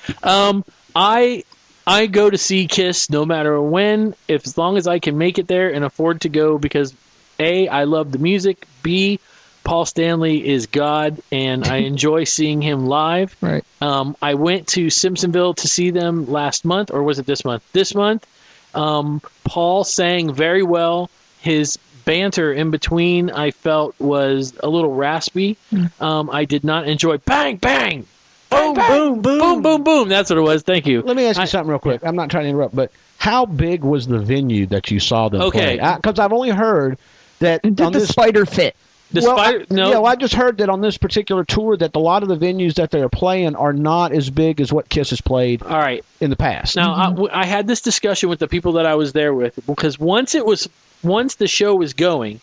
I go to see Kiss no matter when, as long as I can make it there and afford to go, because A, I love the music, B, Paul Stanley is God, and I enjoy seeing him live. Right. I went to Simpsonville to see them last month, or was it this month? This month. Paul sang very well. His banter in between, I felt, was a little raspy. I did not enjoy bang, bang, boom, boom, boom, boom, boom, boom. That's what it was. Thank you. Let me ask you something real quick. I'm not trying to interrupt, but how big was the venue that you saw them play? Because I've only heard that And did on the this spider fit? I just heard that on this particular tour that a lot of the venues that they're playing are not as big as what Kiss has played All right. in the past. Now, I had this discussion with the people that I was there with, because once the show was going,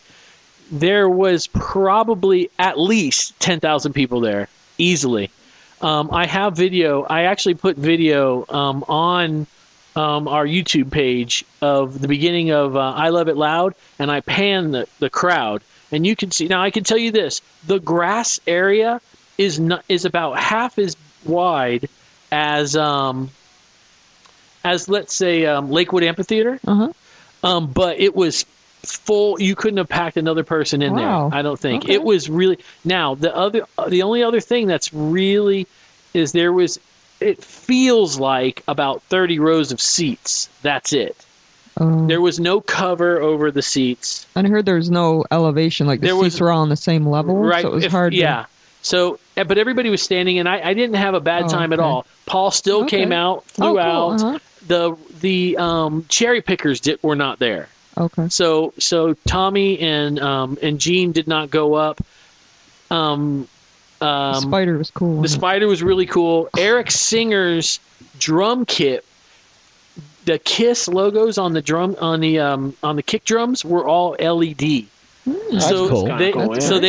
there was probably at least 10,000 people there, easily. I have video. I actually put video on our YouTube page of the beginning of I Love It Loud, and I pan the crowd. And you can see, now I can tell you this, the grass area is about half as wide as let's say Lakewood Amphitheater. But it was full. You couldn't have packed another person in there, I don't think. Okay. It was really, now the only other thing that's really is it feels like about 30 rows of seats. That's it. There was no cover over the seats. And I heard there's no elevation, like the seats were all on the same level, right? So it was hard. Yeah. So, but everybody was standing, and I didn't have a bad time at all. Paul still came out, flew out. The cherry pickers were not there. Okay. So Tommy and Gene did not go up. The spider was cool. The spider was really cool. Eric Singer's drum kit. The Kiss logos on the drum on the kick drums were all LED. That's cool. So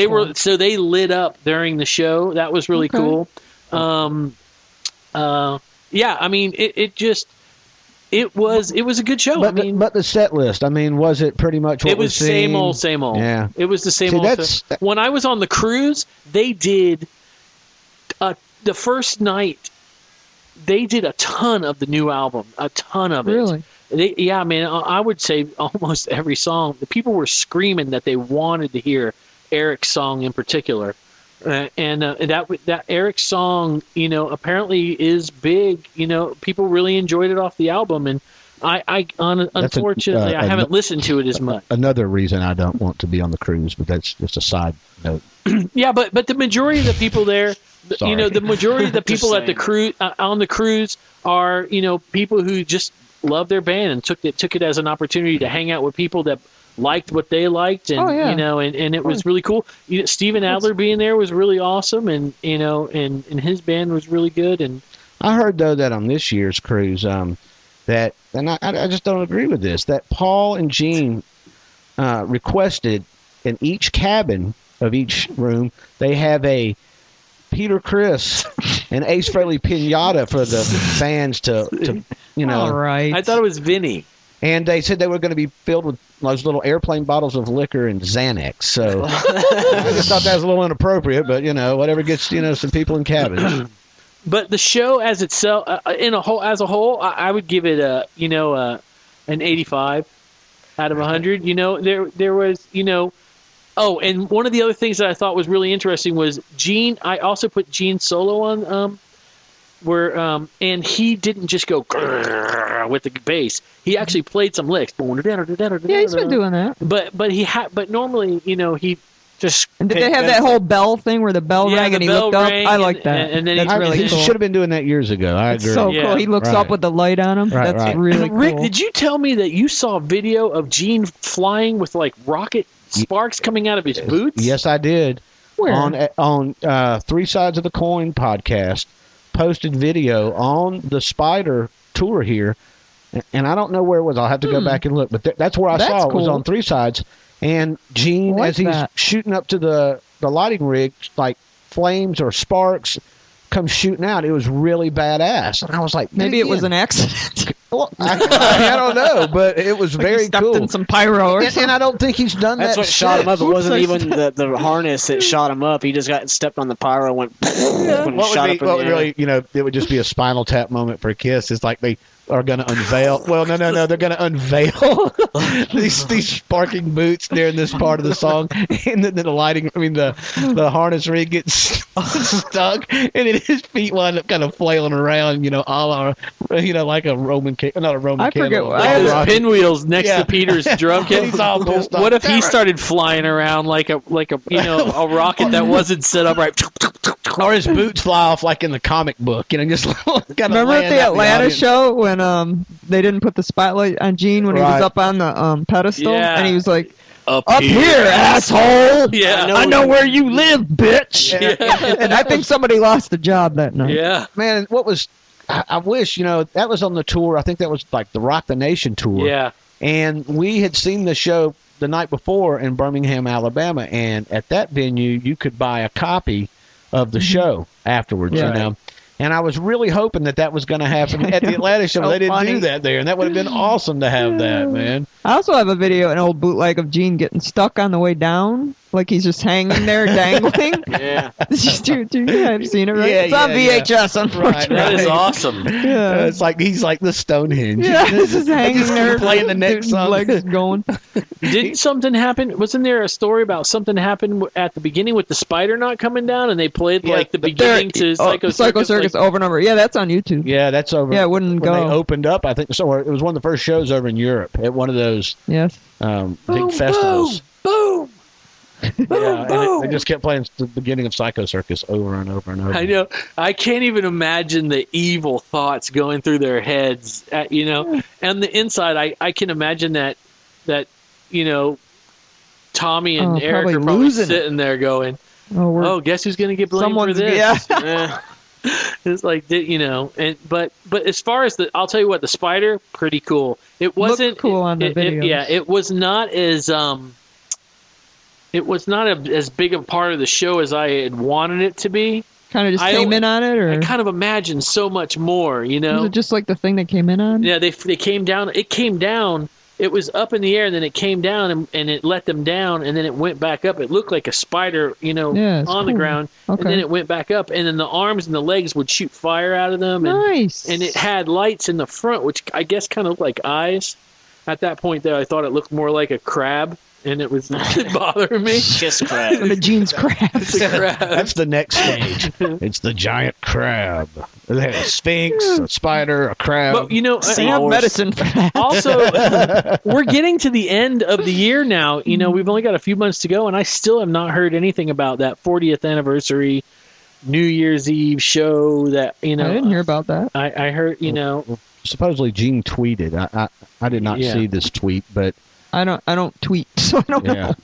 they lit up during the show. That was really cool. Yeah, I mean it was a good show. But the set list, was it pretty much what it was same old. Yeah. It was the same old. When I was on the cruise, they did the first night. They did a ton of the new album, a ton of it. Really? I would say almost every song. The people were screaming that they wanted to hear Eric's song in particular, and that Eric's song, apparently is big. People really enjoyed it off the album, and unfortunately, I haven't listened to it as much. Another reason I don't want to be on the cruise, but that's just a side note. Yeah, but the majority of the people there. Sorry. The majority of the people at the cruise on the cruise are people who just love their band and took it as an opportunity to hang out with people that liked what they liked, and and it was really cool. Steven Adler being there was really awesome, and and his band was really good. And I heard though that on this year's cruise, that, and I just don't agree with this, that Paul and Gene requested in each cabin of each room they have a Peter Criss and Ace Frehley pinata for the fans to All right. I thought it was Vinny. And they said they were going to be filled with those little airplane bottles of liquor and Xanax. So I just thought that was a little inappropriate, but whatever gets some people in cabins. But the show as itself, as a whole, I would give it an 85 out of 100. There was Oh, and one of the other things that I thought was really interesting was Gene. I also put Gene solo on, and he didn't just go with the bass. He actually played some licks. Yeah, he's been doing that. But normally, he just. And did they have that whole bell thing where the bell rang and he looked up? I like that. And then that's really cool. He should have been doing that years ago. I agree. It's so cool. He looks up with the light on him. Right, that's really cool. Rick, did you tell me that you saw a video of Gene flying with like rocket sparks coming out of his boots? Yes, I did. Where? on Three Sides of the Coin podcast, posted video on the Spider tour here, and I don't know where it was. I'll have to go back and look, but that's where I saw it. Was on Three Sides, and Gene, as he's shooting up to the lighting rig, like flames or sparks come shooting out. It was really badass, and I was like, maybe it was an accident. Well, I don't know, but it was like very he stepped cool. in some pyro or something. And I don't think he's done That's that. what shot him up. It wasn't Oops, even the harness that shot him up. He just got stepped on the pyro and went. What would really, it would just be a Spinal Tap moment for Kiss. It's like they are going to unveil. Well, no. They're going to unveil these sparking boots during this part of the song, and then the lighting. I mean, the harness rig gets stuck, and then his feet wind up kind of flailing around. Like a Roman, not a Roman. I forget. Like those pinwheels next to Peter's drum kit. He's all pissed off. What if he started flying around like a a rocket that wasn't set up right? Or his boots fly off like in the comic book, just remember at the Atlanta show when they didn't put the spotlight on Gene when he was up on the pedestal, and he was like, "Up here, asshole! Yeah, I know where you live, bitch." Yeah. And I think somebody lost a job that night. Yeah, man. What was? I wish that was on the tour. I think that was like the Rock the Nation tour. Yeah, and we had seen the show the night before in Birmingham, Alabama, and at that venue you could buy a copy of the show afterwards, And I was really hoping that was going to happen at the Atlanta show. They didn't do that there, and that would have been awesome to have that, man. I also have a video, an old bootleg of Gene getting stuck on the way down, like he's just hanging there dangling. Yeah. I've seen it, right? Yeah, it's on VHS, unfortunately. that is awesome. Yeah. It's like he's like the Stonehenge. Yeah, this is hanging there, playing the next song. legs going. Didn't something happen? Wasn't there a story about something happened at the beginning with the spider not coming down, and they played like the beginning to Psycho Circus over and over. Yeah, that's on YouTube. Yeah, that's over. Yeah, it wouldn't when go. They opened up, I think, so it was one of the first shows over in Europe at one of those big festivals. Boom! Yeah, and they just kept playing the beginning of Psycho Circus over and over and over. I know. I can't even imagine the evil thoughts going through their heads. And the inside, I can imagine that Tommy and Eric are probably sitting there going, "Oh, guess who's going to get blamed for this?" Yeah. It's like but as far as I'll tell you what, the spider, pretty cool. It wasn't looked cool on the video. It was not as as big a part of the show as I had wanted it to be. Kind of just came in on it, or I kind of imagined so much more. Was it just like the thing that came in on? Yeah, they came down. It came down. It was up in the air, and then it came down, and it let them down, and then it went back up. It looked like a spider, on the ground, and then it went back up, and then the arms and the legs would shoot fire out of them. Nice. And it had lights in the front, which I guess kind of looked like eyes. At that point, there, I thought it looked more like a crab, and it was bothering me. Kiss crab. The Gene's crab. It's a crab. That's the next stage. It's the giant crab. They had a sphinx, a spider, a crab. But they have medicine for that. Also, we're getting to the end of the year now. We've only got a few months to go, and I still have not heard anything about that 40th anniversary New Year's Eve show. That I didn't hear about that. I heard. Supposedly Gene tweeted. I did not see this tweet, but I don't tweet, so I don't know.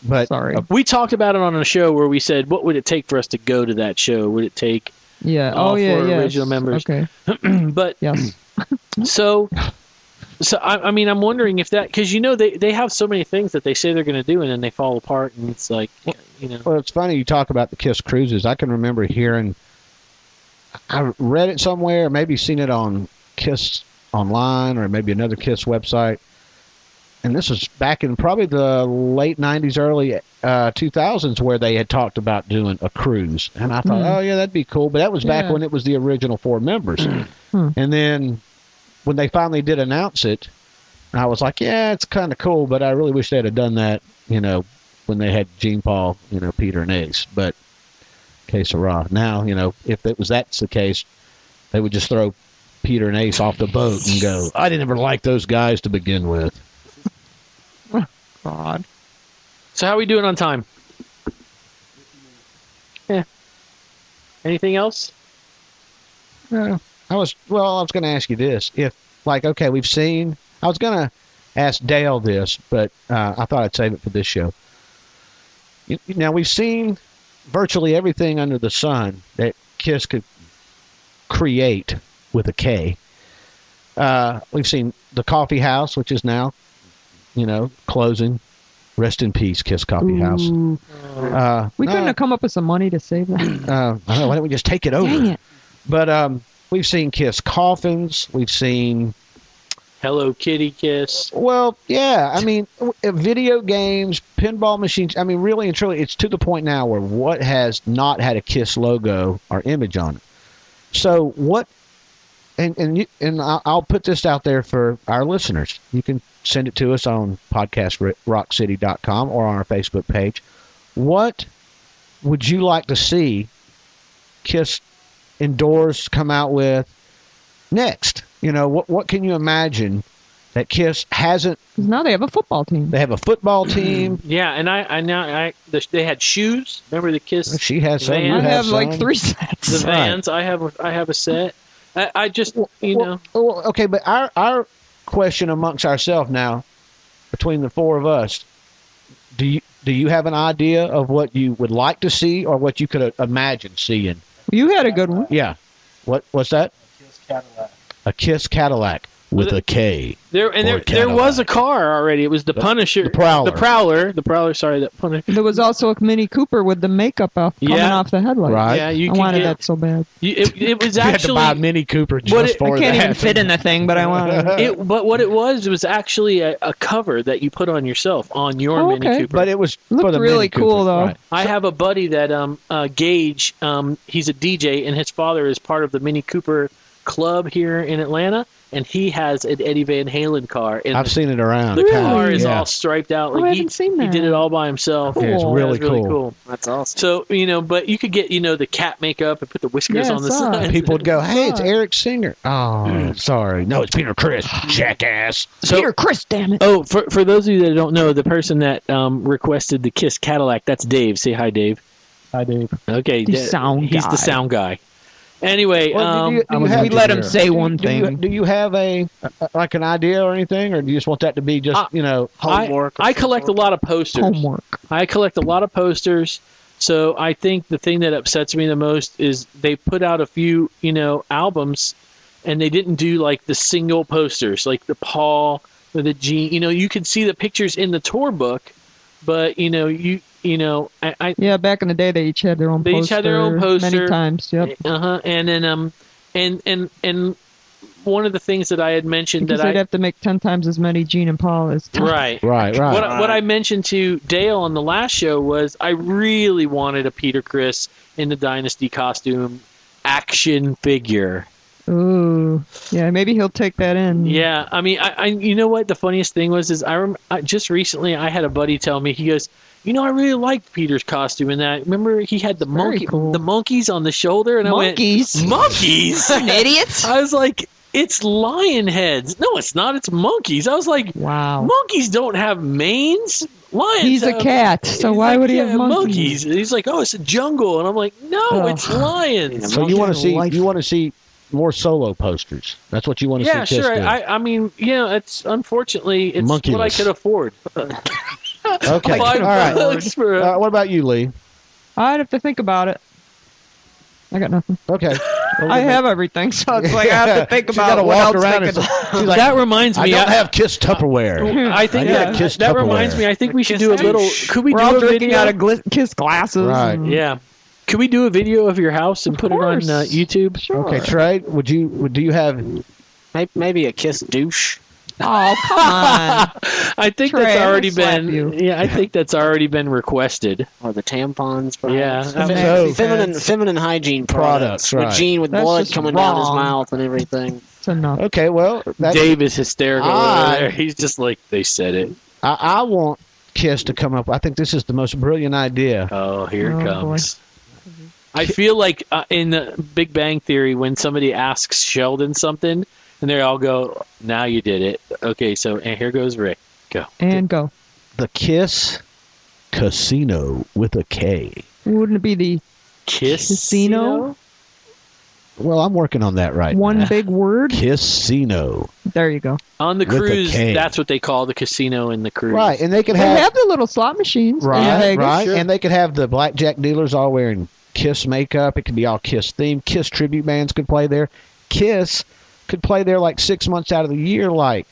But sorry, we talked about it on a show where we said, what would it take for us to go to that show? Would it take all four original members? Okay, but yes. So I'm wondering if that, because they have so many things that they say they're going to do and then they fall apart, and it's like Well, it's funny you talk about the Kiss cruises. I can remember hearing. I read it somewhere, maybe seen it on Kiss Online or maybe another Kiss website. And this was back in probably the late 90s, early 2000s, where they had talked about doing a cruise. And I thought, oh, yeah, that'd be cool. But that was back when it was the original 4 members. And then when they finally did announce it, I was like, yeah, it's kind of cool, but I really wish they'd have done that, when they had Gene, Paul, Peter, and Ace. But que sera. Now, if that's the case, they would just throw Peter and Ace off the boat and go, I didn't ever like those guys to begin with. God. So how are we doing on time? Yeah. Anything else? I was going to ask you this. If, okay, we've seen... I was going to ask Dale this, but I thought I'd save it for this show. Now, we've seen virtually everything under the sun that Kiss could create with a K. We've seen the coffee house, which is now, closing. Rest in peace, Kiss Coffee House. We couldn't have come up with some money to save that. I know, why don't we just take it over? Dang it. But we've seen Kiss coffins. We've seen... Hello Kitty Kiss. Well, yeah. I mean, video games, pinball machines. I mean, really and truly, it's to the point now where what has not had a Kiss logo or image on it. So what? And I'll put this out there for our listeners. You can send it to us on podcastrockcity.com or on our Facebook page. What would you like to see Kiss indoors come out with next? What can you imagine that Kiss hasn't? Because now they have a football team. They have a football team. Yeah, and they had shoes. Remember the Kiss? She has some. Vans? You I have some. like 3 sets. The Vans. I have a set. I just okay, but our question amongst ourselves now, between the four of us, do you have an idea of what you would like to see or what you could imagine seeing? You had a good one. Yeah. What's that? A Kiss Cadillac with a K. There was a car already. It was the Punisher, the Prowler. the Prowler. Sorry, the Punisher. There was also a Mini Cooper with the makeup coming off the headlight. Right. Yeah, I wanted that so bad. It was You had to actually buy a Mini Cooper just for I can't that. even fit in the thing, but I wanted it. But what it was actually a cover that you put on yourself on your Mini okay. Cooper. But it was Looked for the really Mini cool, Cooper. though. Right. I have a buddy that Gage. He's a DJ, and his father is part of the Mini Cooper club here in Atlanta, and he has an Eddie Van Halen car. And I've seen it around. the car is Yeah. all striped out. I Like haven't seen he that. did it all by himself. Yeah, it's Cool. really That's cool. That's awesome. So, but you could get, the cat makeup and put the whiskers Yeah, on the I saw it. side. People would go, "Hey, it's Fuck. Eric Singer." Oh, sorry. No, it's Peter Criss, jackass. Peter Criss, damn it. Oh, for those of you that don't know, the person that requested the Kiss Cadillac, that's Dave. Say hi, Dave. Hi, Dave. Okay, The sound he's guy. the sound guy. Anyway, Well, do you We let him say one do you- thing. Do you have like an idea or anything, or do you just want that to be just Homework. I collect a lot of posters. Homework. I collect a lot of posters. So I think the thing that upsets me the most is they put out a few, albums, and they didn't do like the single posters, like the Paul or the Gene. You can see the pictures in the tour book, but I Yeah, back in the day, they each had their own They poster. each had their own poster. Many times, yep. And then and one of the things that I had mentioned Because that they'd have to make 10 times as many Gene and Paul as Tom. right. right? What I mentioned to Dale on the last show was I really wanted a Peter Criss in the Dynasty costume action figure. Ooh. Yeah, maybe he'll take that in. Yeah, I mean, I you know what the funniest thing was is I just recently I had a buddy tell me, he goes, I really liked Peter's costume in that. Remember he had the Cool. the monkeys on the shoulder, and Monkeys? I went, monkeys, Idiots. I was like, it's lion heads. No, it's not. It's monkeys. I was like, Wow. monkeys don't have manes. Lions. He's a have- cat, so He's why like, would he yeah, have monkeys? And he's like, oh, it's a jungle, and I'm like, no, Ugh. it's lions. So you want to see Life. more solo posters? That's what you want to Yeah, see. Kiss sure. do. I mean, it's unfortunately it's what I Monkeyless. could afford. Okay, all $5 right. for a- What about you, Lee? I'd have to think about it. I got nothing. Okay. I have everything, so it's like I have to think She's about gotta what walk else around I and could. she's like, that reminds I me. don't have Kiss Tupperware. I think I got Kiss that Tupperware. reminds me. I think we should Kiss do a little. douche. Could we We're do all a drinking video? out of Kiss glasses. Right. and- Yeah. Could we do a video of your house and put it on course. YouTube? Sure. Okay, Trey, do you have? Maybe a Kiss douche. Oh, come on. I think Trey, that's I'm already gonna slap been. you. Yeah, I think that's already been requested. Or the tampons, Yeah. perhaps. So- Feminine hygiene Products, products. right. With Gene with That's blood just coming down his wrong. mouth and everything. It's enough. Okay, well, Dave is hysterical I- over there. He's just like, they said it. I want Kiss to come up. I think this is the most brilliant idea. Oh, here it Oh, comes. I feel like in the Big Bang Theory, when somebody asks Sheldon something, and they all go, now you did it. Okay, so and here goes Rick. Go. And go. The Kiss Casino with a K. Wouldn't it be the Kiss? Casino? Well, I'm working on that right One now. big word. Casino. There you go. On the With a cruise, K. that's what they call the casino in the cruise. Right, and they could They have the little slot machines. in right, Vegas. right, Sure. and they could have the blackjack dealers all wearing Kiss makeup. It could be all Kiss themed. Kiss tribute bands could play there. Kiss could play there like 6 months out of the year, like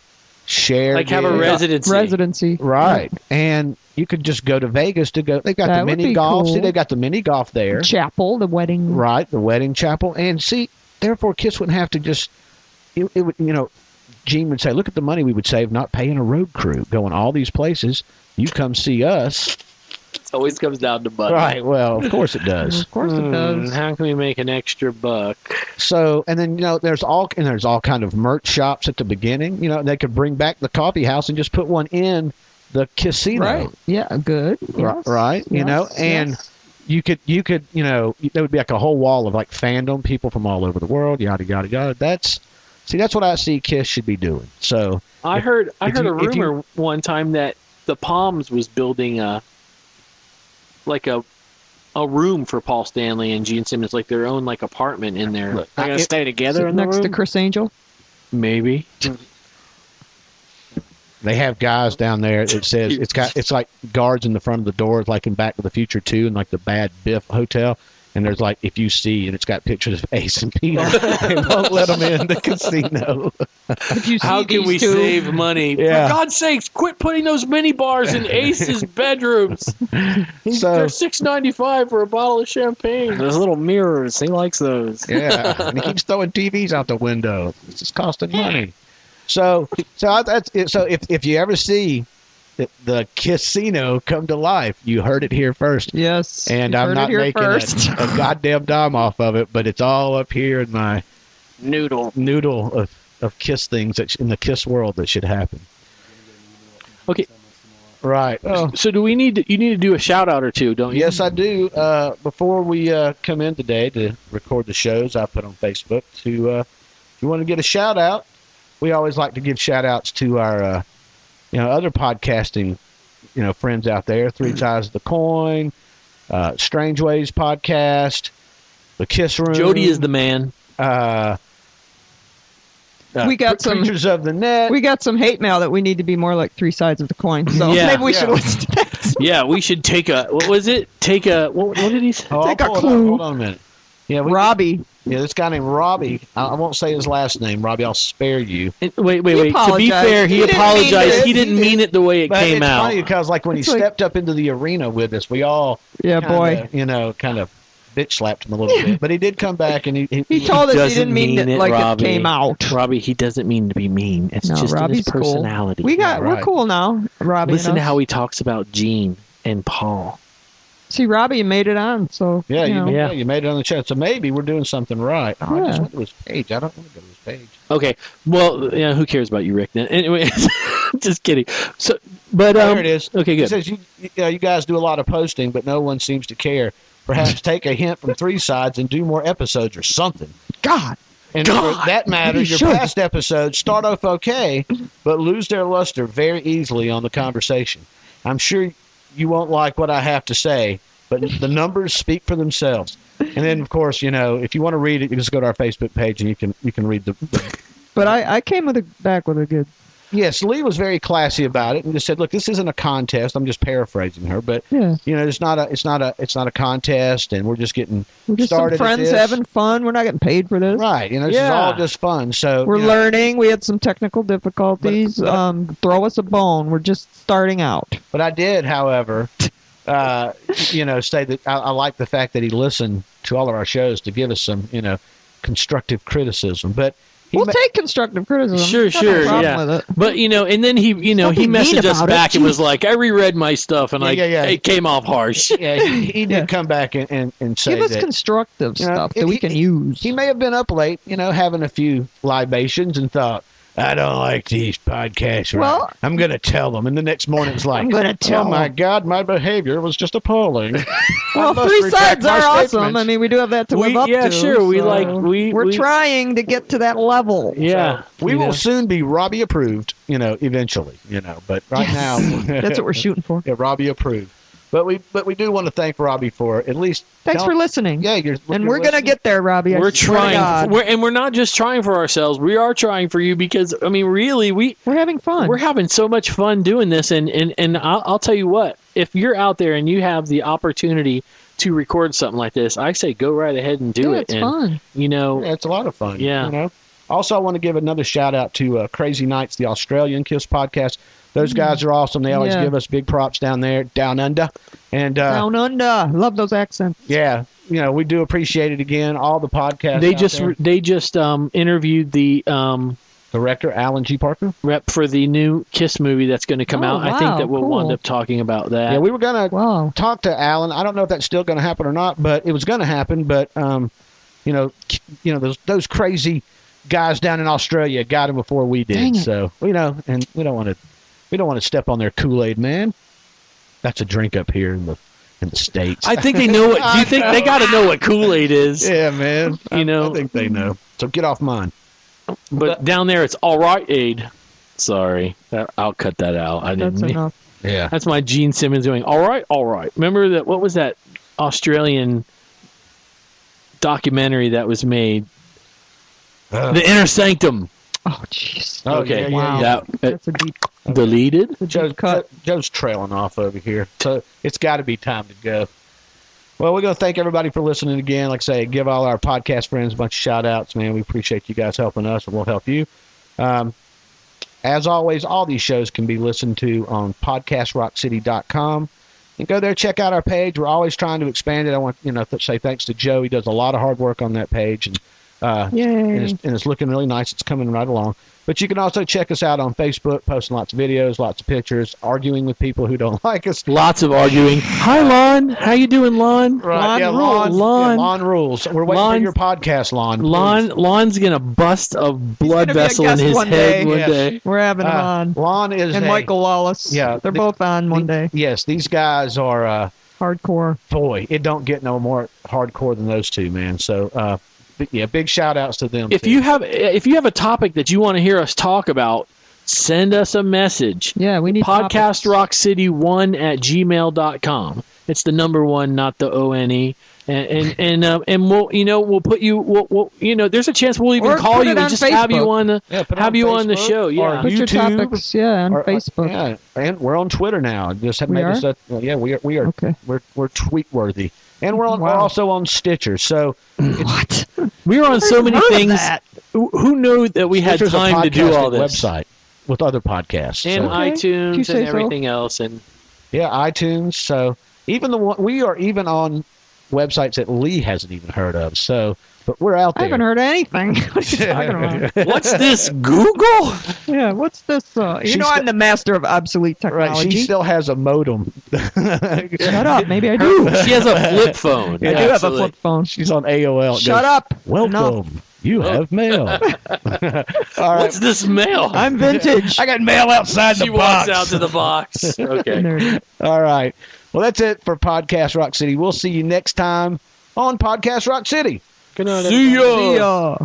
Cher. Like have a did. residency. Right, and you could just go to Vegas to go. They've got That the would mini be golf. cool. See, they've got the mini golf there. Chapel, the wedding. Right, the wedding chapel, and see, therefore, Kiss wouldn't have to just. It would, Gene would say, "Look at the money we would save not paying a road crew, going all these places. You come see us." It always comes down to money. Right. Well, of course it does. Of course it does. How can we make an extra buck? So, and then there's all kind of merch shops at the beginning. They could bring back the coffee house and just put one in the casino. Right. Yeah, good. Yes. Right. Yes. And Yes. you could there would be like a whole wall of like fandom, people from all over the world, yada yada yada. That's what I see Kiss should be doing. So I heard a if you- rumor one time that the Palms was building a room for Paul Stanley and Gene Simmons, like their own like apartment in there. Look, They're going to stay together Sit in the next to room? Chris Angel. Maybe. they have guys down there. It says it's like guards in the front of the doors, like in Back to the Future 2, and like the Bad Biff Hotel. And there's like, if you see, and it's got pictures of Ace and Peter. They won't let them in the casino. If you see How can these we two, save money? Yeah. For God's sakes, quit putting those mini bars in Ace's bedrooms. So- They're $6.95 for a bottle of champagne. Those little mirrors. He likes those. Yeah, and he keeps throwing TVs out the window. It's just costing money. So that's it. So if you ever see the casino come to life, you heard it here first. Yes. And you I'm heard not it here making first. a goddamn dime off of it, but it's all up here in my Noodle. noodle of Kiss things in the Kiss world that should happen. Okay, Right. so do you need to do a shout out or two, don't you? Yes, I do. Before we come in today to record the shows, I put on Facebook if you want to get a shout out. We always like to give shout outs to our other podcasting friends out there. Three Sides of the Coin, Strange Ways podcast, the Kiss Room. Jody is the man. We got some- Creatures of the Net. We got some hate mail that we need to be more like three sides of the coin. So Yeah. maybe we should Yeah. listen to that. Yeah, we should take a. What was it? Take a. What did he say? I'll Take a pull it up. clue. Hold on a minute. Yeah, Robbie. Yeah, this guy named Robbie. I won't say his last name. Robbie, I'll spare you. Wait. To be apologized. fair, he He didn't mean apologized. it. He didn't mean it the way it But came it's out. funny because like when he It's like- stepped up into the arena with us, we all Yeah, boy. kind of bitch slapped him a little bit. But he did come back and he He told us he doesn't didn't mean mean it it, like Robbie. it came out. Robbie, he doesn't mean to be mean. It's No, just in Robbie's his personality. Cool. Yeah, We're right. cool now, Robbie. Listen and to us. how he talks about Gene and Paul. See, Robbie made it on, so Yeah, you know. Yeah. you made it on the chat. So maybe we're doing something right. Oh, I just Yeah. went to his page. I don't want to go to his page. Okay, well, yeah, who cares about you, Rick? Then, anyway, just kidding. So, but There it is. Okay, It good. says you guys do a lot of posting, but no one seems to care. Perhaps take a hint from Three Sides and do more episodes or something. God, And God, for that matter, you your should. past episodes start off okay, but lose their luster very easily on the conversation. I'm sure you won't like what I have to say, but the numbers speak for themselves. And then, of course, if you want to read it, you just go to our Facebook page and you can read the but I came back with a good. Yes, Lee was very classy about it and just said, "Look, this isn't a contest." I'm just paraphrasing her, but Yeah, it's not a contest, and we're just getting we're just some started at friends this. having fun. We're not getting paid for this. right. This is Yeah. all just fun. So We're learning. We had some technical difficulties. But- Throw us a bone. We're just starting out. But I did, however, say that I like the fact that he listened to all of our shows to give us some, constructive criticism. But he We'll ma- take constructive criticism. Sure, Got no sure, problem yeah. with it. But and then he Don't he be mean messaged us about it. back and was Jeez. like, "I reread my stuff and Yeah. it came off harsh." yeah, he did Yeah. come back and say Give us that constructive stuff that we he- can use. he may have been up late, having a few libations and thought, I don't like these podcasts. Right? Well- I'm going to tell them. And the next morning it's like, I'm gonna tell oh my them." God, my behavior was just appalling. Well, I must three retract sides my are awesome. statements. I mean, we do have that to We- live up yeah, to. sure, we so like- we- we're we- trying to get to that level. Yeah, We will soon be Robbie approved, eventually, but right Yes. now That's what we're shooting for. Yeah, Robbie approved. But we do want to thank Robbie for at least. Thanks for listening. Yeah, we're gonna get there, Robbie. We're trying. We're not just trying for ourselves. We are trying for you because I mean, really, we're having fun. We're having so much fun doing this, and I'll tell you what. If you're out there and you have the opportunity to record something like this, I say go right ahead and do it. It's fun. You know, it's a lot of fun. Yeah. You know. Also, I want to give another shout out to Crazy Nights, the Australian Kiss podcast. Those guys are awesome. They always give us big props down there, down under. And down under, love those accents. Yeah, you know, we do appreciate it. Again, all the podcasts. They just interviewed the director Alan G. Parker rep for the new Kiss movie that's going to come out. Wow, I think that we'll wind up talking about that. Yeah, we were going to talk to Alan. I don't know if that's still going to happen or not, but it was going to happen. But you know, those crazy guys down in Australia got him before we did. So you know, and we don't want to step on their Kool-Aid, man. That's a drink up here in the States. I think they know what. Do you think they got to know what Kool-Aid is? Yeah, man. You know, I think they know. So get off mine. But down there, it's all right, Aid. Sorry, I'll cut that out. That's enough. Yeah, that's my Gene Simmons doing. All right, all right. Remember that? What was that Australian documentary that was made? The Inner Sanctum. Oh, jeez. Okay. Wow. That's a deep. Deleted. Joe's trailing off over here, so it's got to be time to go. Well, we're going to thank everybody for listening again. Like I say, give all our podcast friends a bunch of shout-outs, man. We appreciate you guys helping us, and we'll help you. As always, all these shows can be listened to on podcastrockcity.com. And go there, check out our page. We're always trying to expand it. I want to say thanks to Joe. He does a lot of hard work on that page, and it's looking really nice. It's coming right along. But you can also check us out on Facebook, posting lots of videos, lots of pictures, arguing with people who don't like us. Lots of arguing. Hi, Lon. How you doing, Lon? Right. Lon rules. We're waiting for your podcast, Lon. Lon's going to bust a blood vessel in his head one day. We're having him on. Lon is and Michael Wallace. Yeah. They're both on one day. Yes, these guys are... hardcore. Boy, it don't get no more hardcore than those two, man. So... big shout outs to them. If you have a topic that you want to hear us talk about, send us a message. Yeah, we need podcastrockcity1@gmail.com. It's the number 1, not the ONE. And we'll put you there's a chance we'll even call you and just Facebook. have you on the show. Yeah. Put your topics on Facebook. Yeah, and we're on Twitter now. Just we are. We are. Okay. We're tweet worthy. And we're also on Stitcher. So what? We're on so many things. Who knew that we had time to do all this? Website with other podcasts and iTunes and everything else, and iTunes. So even we are even on websites that Lee hasn't even heard of. So, but we're out there. I haven't heard anything. What are you talking about? What's this, Google? Yeah, what's this? I'm the master of obsolete technology. Right, she still has a modem. Shut up. Maybe I do. She has a flip phone. I do have a flip phone. She's on AOL. Shut up. Welcome. Enough. You have mail. All right. What's this mail? I'm vintage. I got mail outside the box. She walks out to the box. Okay. All right. Well, that's it for Podcast Rock City. We'll see you next time on Podcast Rock City. Good night, See ya.